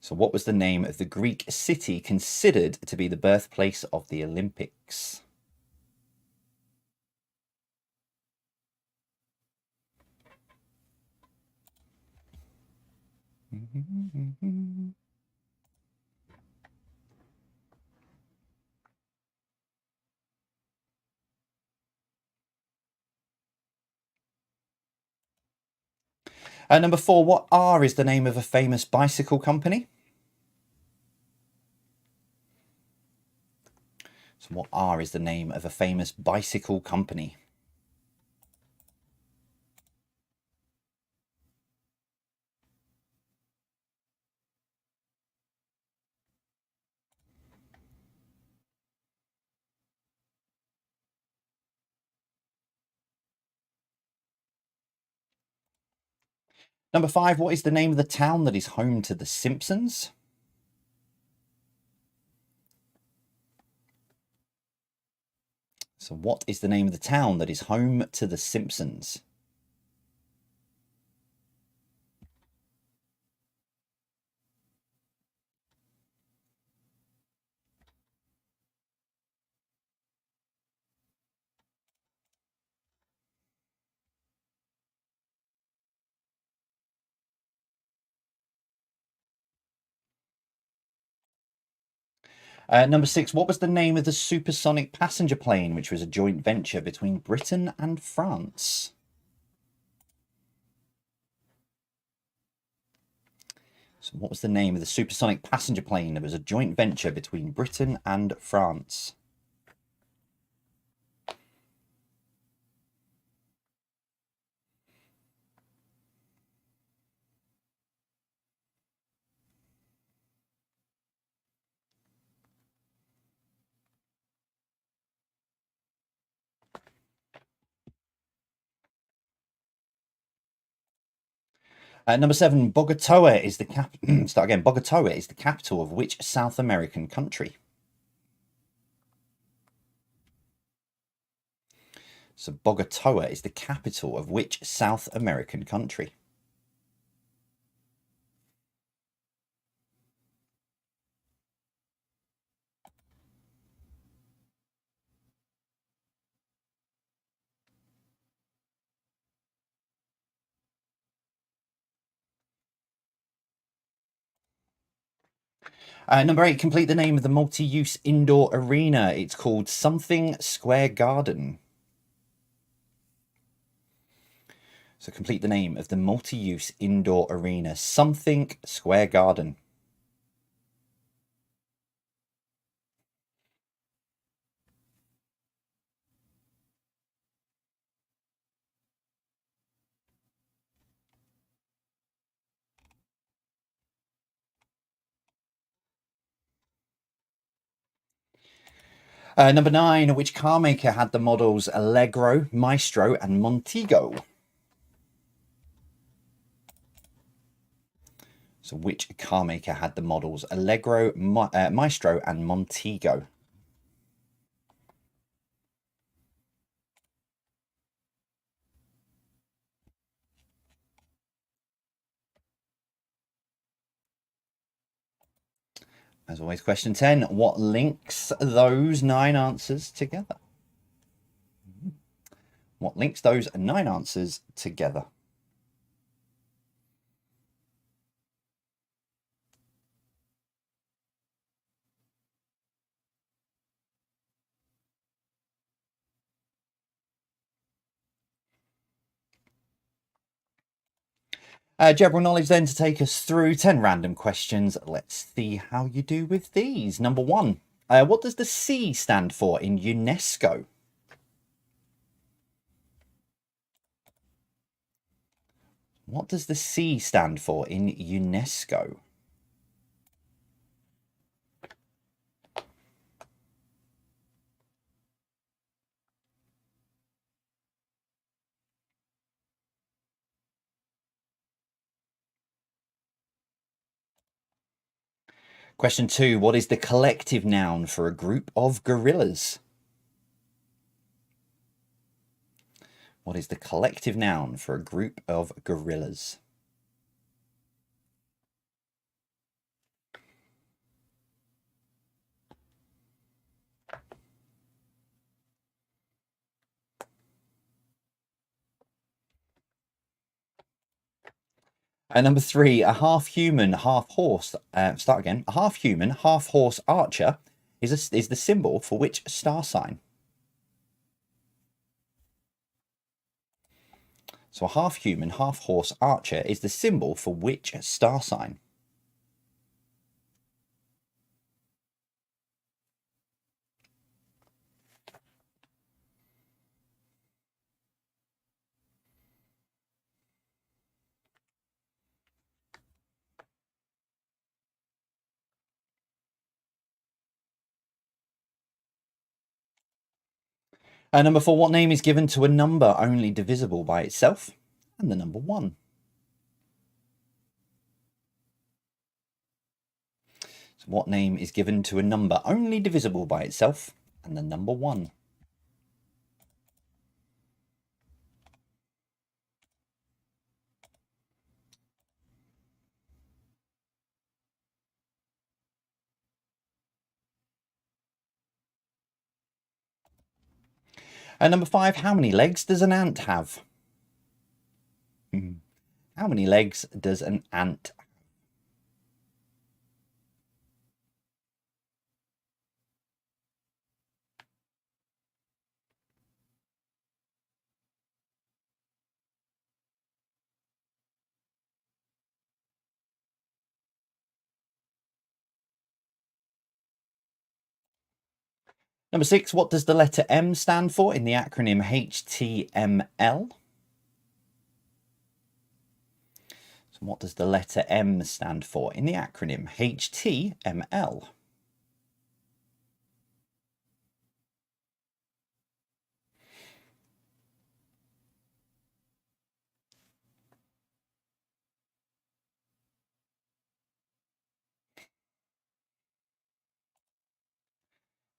So what was the name of the Greek city considered to be the birthplace of the Olympics? Number 4, what R is the name of a famous bicycle company? So what R is the name of a famous bicycle company? Number 5, what is the name of the town that is home to The Simpsons? So what is the name of the town that is home to The Simpsons? Number 6, what was the name of the supersonic passenger plane, which was a joint venture between Britain and France? So what was the name of the supersonic passenger plane that was a joint venture between Britain and France? Number 7, Bogota is the start again. Bogota is the capital of which South American country? So Bogota is the capital of which South American country? Number 8, complete the name of the multi-use indoor arena. It's called something Square Garden. So complete the name of the multi-use indoor arena. Something Square Garden. Number 9, which car maker had the models Allegro, Maestro, and Montego? So which car maker had the models Allegro, Maestro, and Montego? As always, question 10, what links those 9 answers together? What links those 9 answers together? General knowledge then to take us through 10 random questions. Let's see how you do with these. Number 1, what does the C stand for in UNESCO? What does the C stand for in UNESCO? Question 2, what is the collective noun for a group of gorillas? What is the collective noun for a group of gorillas? And number 3, a half human, half horse. Start again. A half human, half horse archer is the symbol for which star sign? So a half human, half horse archer is the symbol for which star sign? Number 4, what name is given to a number only divisible by itself? And the number 1. So what name is given to a number only divisible by itself? And the number 1. Number 5, how many legs does an ant have? How many legs does an ant have? Number 6, what does the letter M stand for in the acronym HTML? So what does the letter M stand for in the acronym HTML?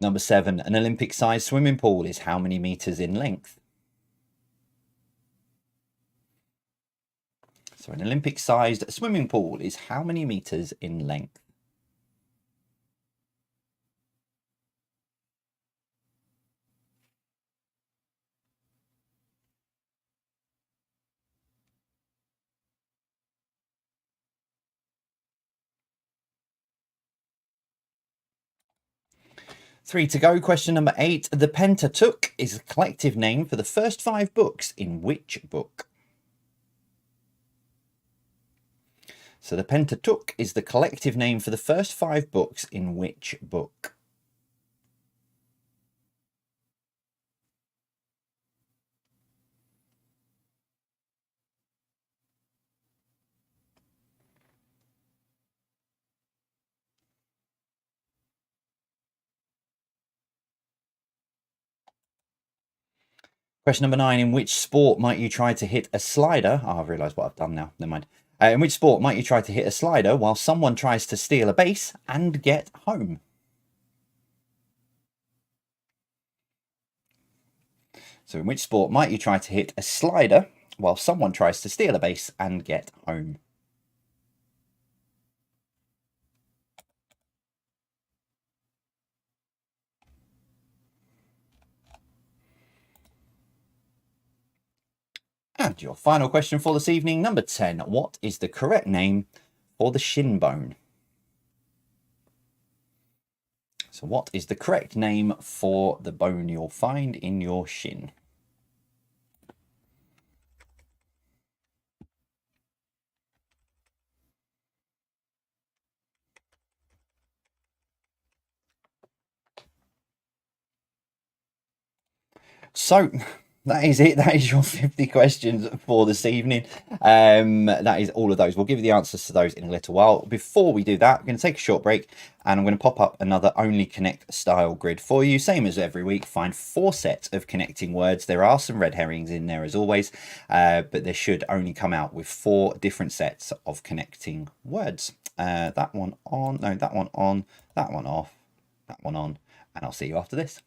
Number 7, an Olympic-sized swimming pool is how many meters in length? So an Olympic-sized swimming pool is how many meters in length? Three to go. Question number 8. The Pentateuch is a collective name for the first 5 books in which book? So the Pentateuch is the collective name for the first 5 books in which book? Question number 9. In which sport might you try to hit a slider? Oh, I've realised what I've done now. Never mind. In which sport might you try to hit a slider while someone tries to steal a base and get home? So in which sport might you try to hit a slider while someone tries to steal a base and get home? And your final question for this evening, number 10. What is the correct name for the shin bone? So what is the correct name for the bone you'll find in your shin? So that is it. That is your 50 questions for this evening. That is all of those. We'll give you the answers to those in a little while. Before we do that, I'm going to take a short break and I'm going to pop up another Only Connect style grid for you. Same as every week, find 4 sets of connecting words. There are some red herrings in there as always, but they should only come out with 4 different sets of connecting words. That one on, no, that one on, that one off, that one on, and I'll see you after this.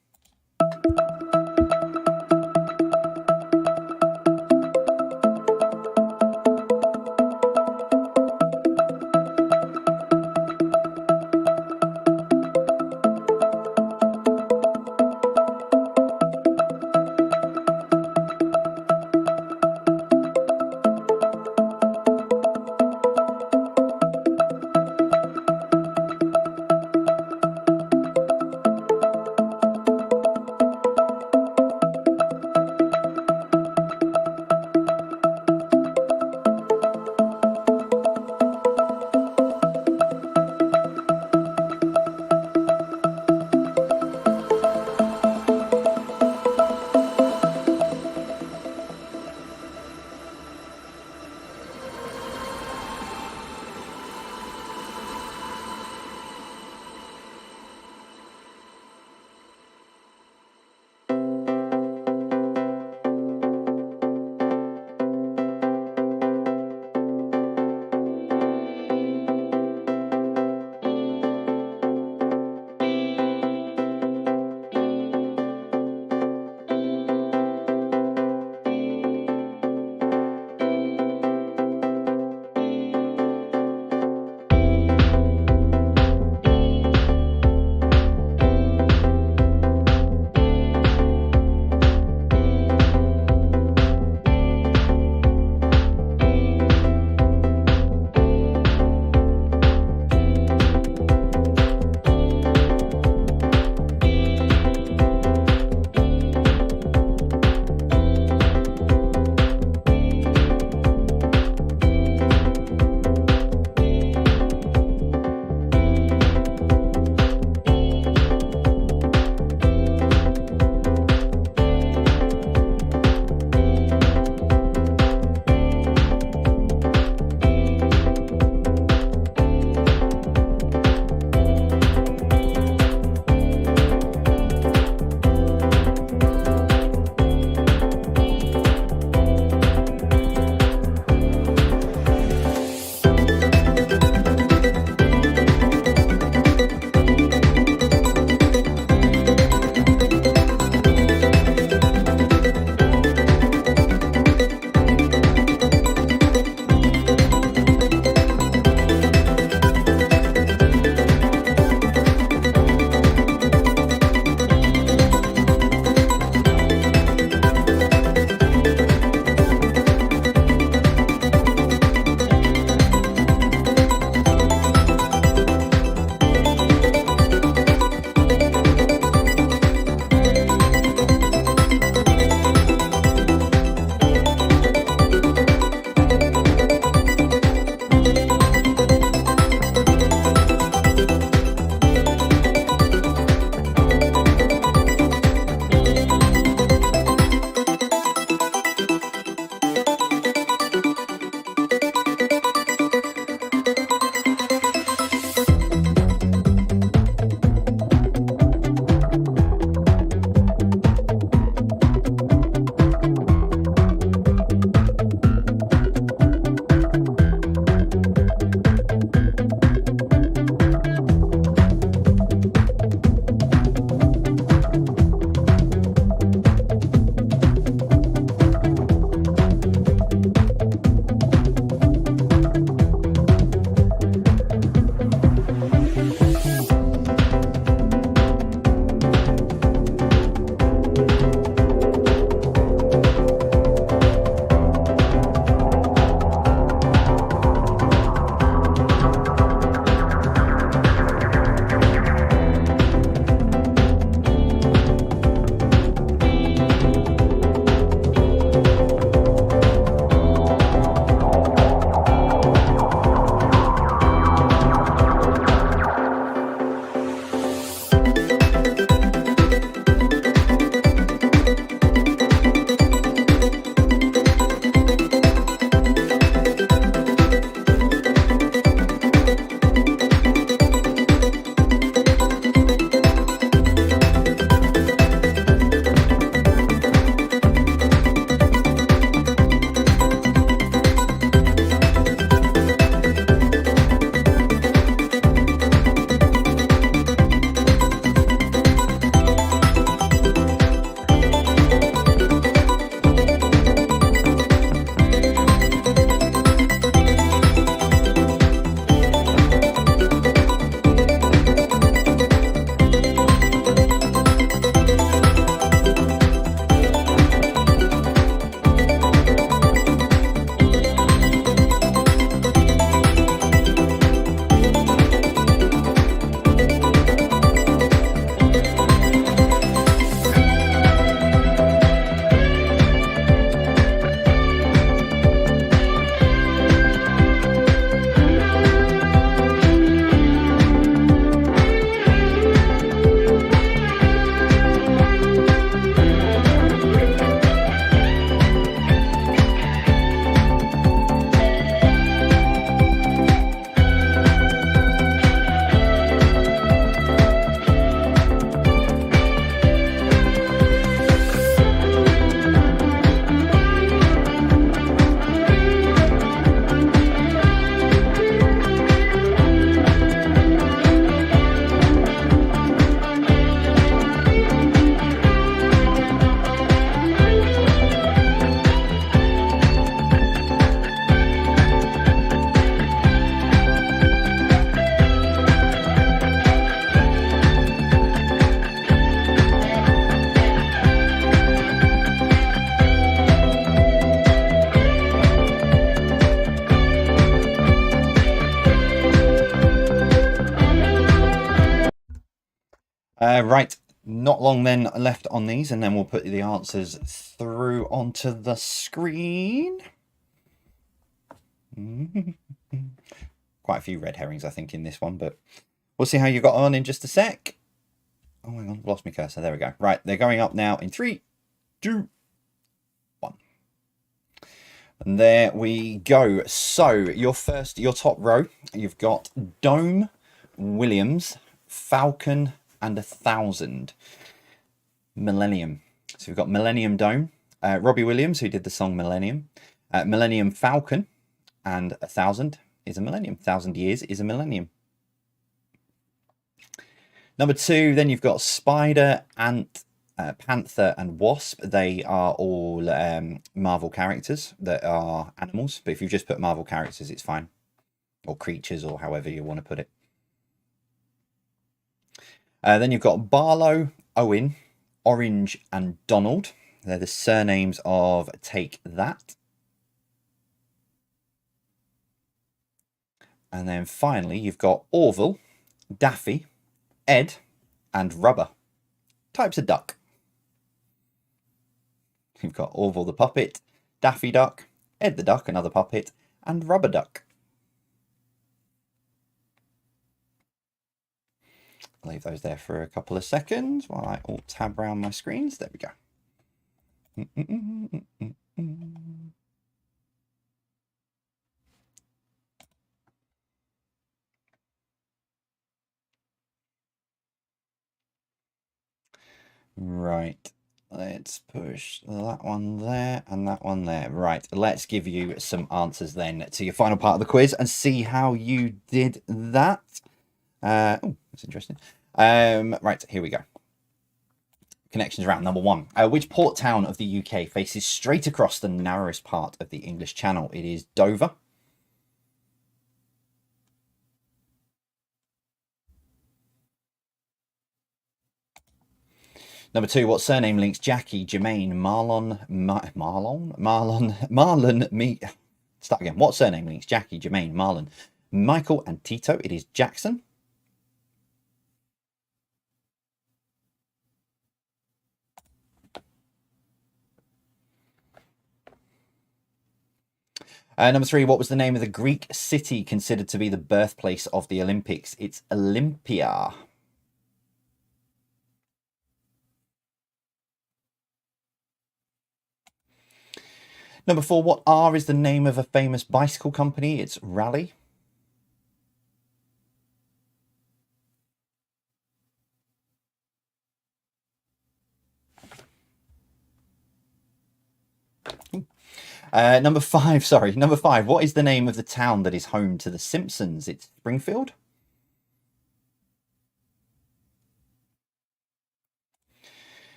Right, not long then left on these, and then we'll put the answers through onto the screen. Quite a few red herrings, I think, in this one, but we'll see how you got on in just a sec. Oh, hang on, lost my cursor. There we go. Right, they're going up now in 3, 2, 1. And there we go. So your top row, you've got Dome, Williams, Falcon, and 1000. Millennium. So we've got Millennium Dome, Robbie Williams, who did the song Millennium, Millennium Falcon, and 1000 is a millennium. 1000 years is a millennium. Number 2, then you've got Spider, Ant, Panther, and Wasp. They are all Marvel characters that are animals, but if you just put Marvel characters, it's fine. Or creatures, or however you want to put it. Then you've got Barlow, Owen, Orange, and Donald. They're the surnames of Take That. And then finally, you've got Orville, Daffy, Ed, and Rubber. Types of duck. You've got Orville the puppet, Daffy Duck, Ed the duck, another puppet, and Rubber Duck. Leave those there for a couple of seconds while I alt-tab around my screens. There we go. Right, let's push that one there and that one there. Right, let's give you some answers then to your final part of the quiz and see how you did that. Oh, that's interesting. Right, here we go. Connections round. Number 1. Which port town of the UK faces straight across the narrowest part of the English Channel? It is Dover. Number 2, what surname links Jackie, Jermaine, Start again. What surname links Jackie, Jermaine, Marlon, Michael, and Tito? It is Jackson. Number 3, what was the name of the Greek city considered to be the birthplace of the Olympics? It's Olympia. Number 4, what R is the name of a famous bicycle company? It's Raleigh. Number 5, what is the name of the town that is home to the Simpsons? It's Springfield.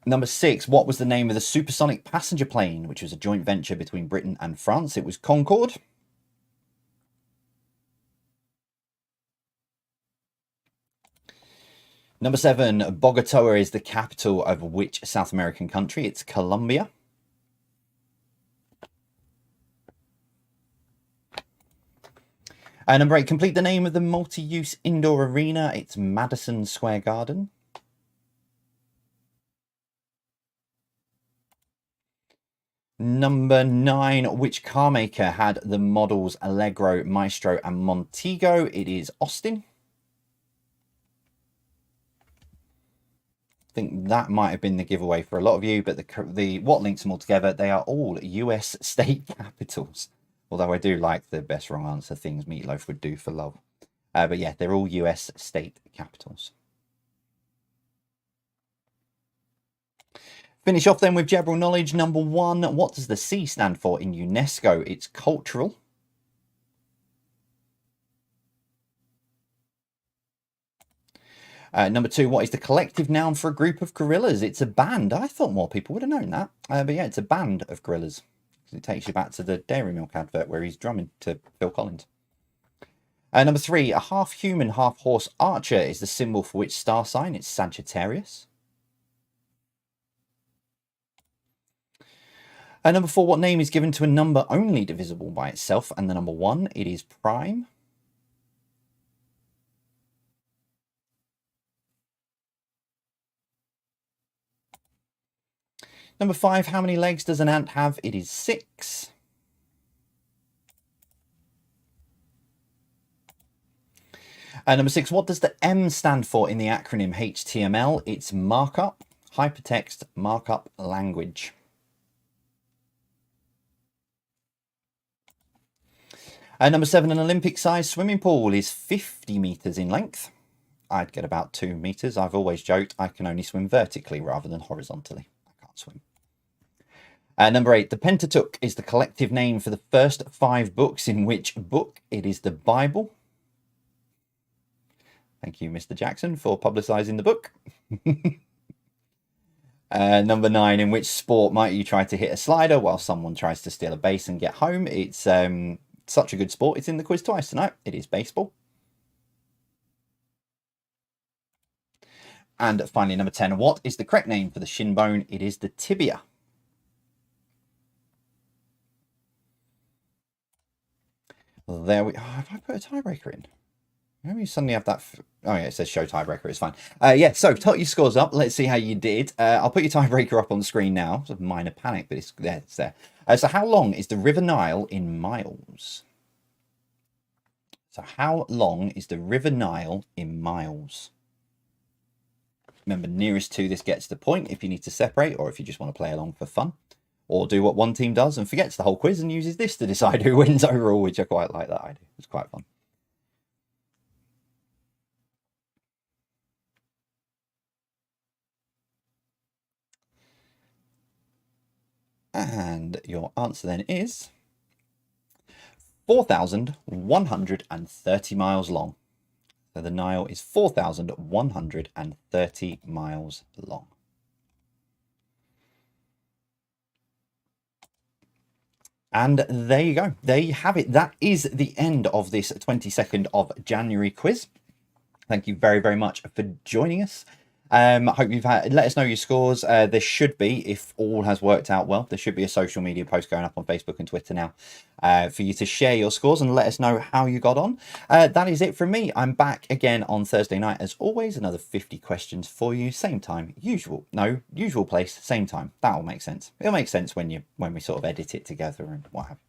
Number 6, what was the name of the supersonic passenger plane, which was a joint venture between Britain and France? It was Concorde. Number 7, Bogota is the capital of which South American country? It's Colombia. Number 8, complete the name of the multi-use indoor arena. It's Madison Square Garden. Number 9, which car maker had the models Allegro, Maestro, and Montego? It is Austin. I think that might have been the giveaway for a lot of you, but what links them all together? They are all US state capitals. Although I do like the best wrong answer things Meatloaf would do for love. But yeah, they're all US state capitals. Finish off then with general knowledge. Number 1, what does the C stand for in UNESCO? It's cultural. Number 2, what is the collective noun for a group of gorillas? It's a band. I thought more people would have known that. But yeah, it's a band of gorillas. It takes you back to the Dairy Milk advert where he's drumming to Phil Collins. Number 3, a half human, half horse archer is the symbol for which star sign? It's Sagittarius. Number 4, what name is given to a number only divisible by itself? And the number 1, it is prime. Number 5, how many legs does an ant have? It is 6. Number 6, what does the M stand for in the acronym HTML? It's Markup, Hypertext Markup Language. Number 7, an Olympic-sized swimming pool is 50 metres in length. I'd get about 2 metres. I've always joked I can only swim vertically rather than horizontally. I can't swim. Number 8, the Pentateuch is the collective name for the first 5 books in which book? It is the Bible. Thank you, Mr. Jackson, for publicising the book. Number 9, in which sport might you try to hit a slider while someone tries to steal a base and get home? It's such a good sport. It's in the quiz twice tonight. It is baseball. And finally, number 10, what is the correct name for the shin bone? It is the tibia. There we... Oh, have I put a tiebreaker in? Maybe you suddenly have that... Oh, yeah, it says show tiebreaker. It's fine. Yeah, so tot your scores up. Let's see how you did. I'll put your tiebreaker up on the screen now. It's a minor panic, but it's there. It's there. So how long is the River Nile in miles? So how long is the River Nile in miles? Remember, nearest to this gets the point if you need to separate or if you just want to play along for fun. Or do what one team does and forgets the whole quiz and uses this to decide who wins overall, which I quite like that idea. It's quite fun. And your answer then is 4,130 miles long. So the Nile is 4,130 miles long. And there you go. There you have it. That is the end of this 22nd of January quiz. Thank you very, very much for joining us. I hope you've let us know your scores. There should be, if all has worked out well, there should be a social media post going up on Facebook and Twitter now for you to share your scores and let us know how you got on. That is it from me. I'm back again on Thursday night as always. Another 50 questions for you. Same time, usual place, same time. That'll make sense. It'll make sense when we sort of edit it together and what have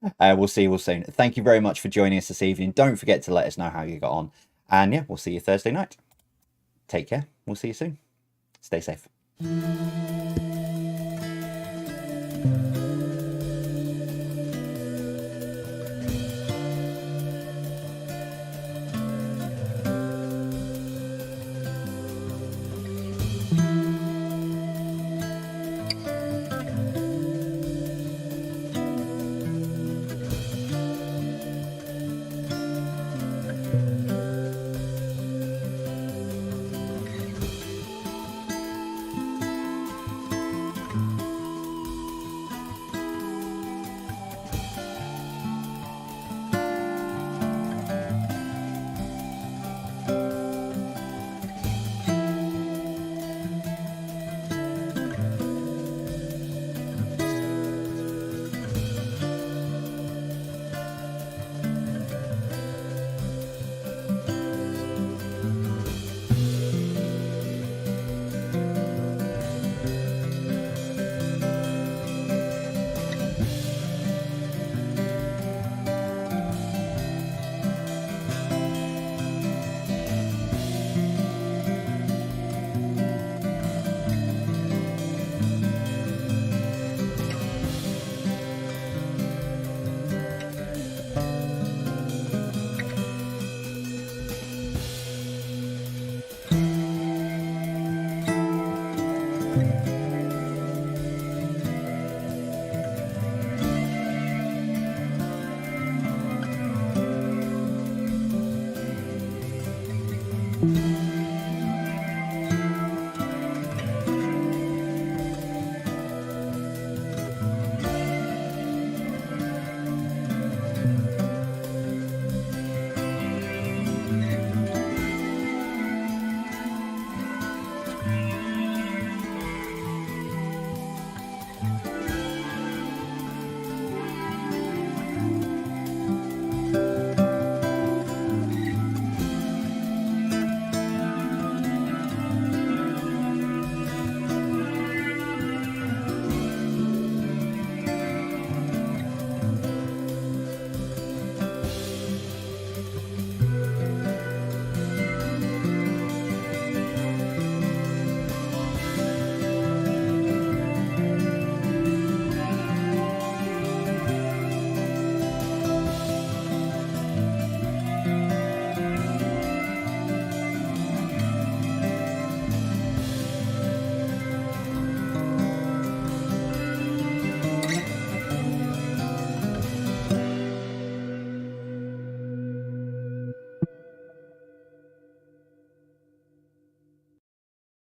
you. We'll see you all soon. Thank you very much for joining us this evening. Don't forget to let us know how you got on. And yeah, we'll see you Thursday night. Take care. We'll see you soon. Stay safe.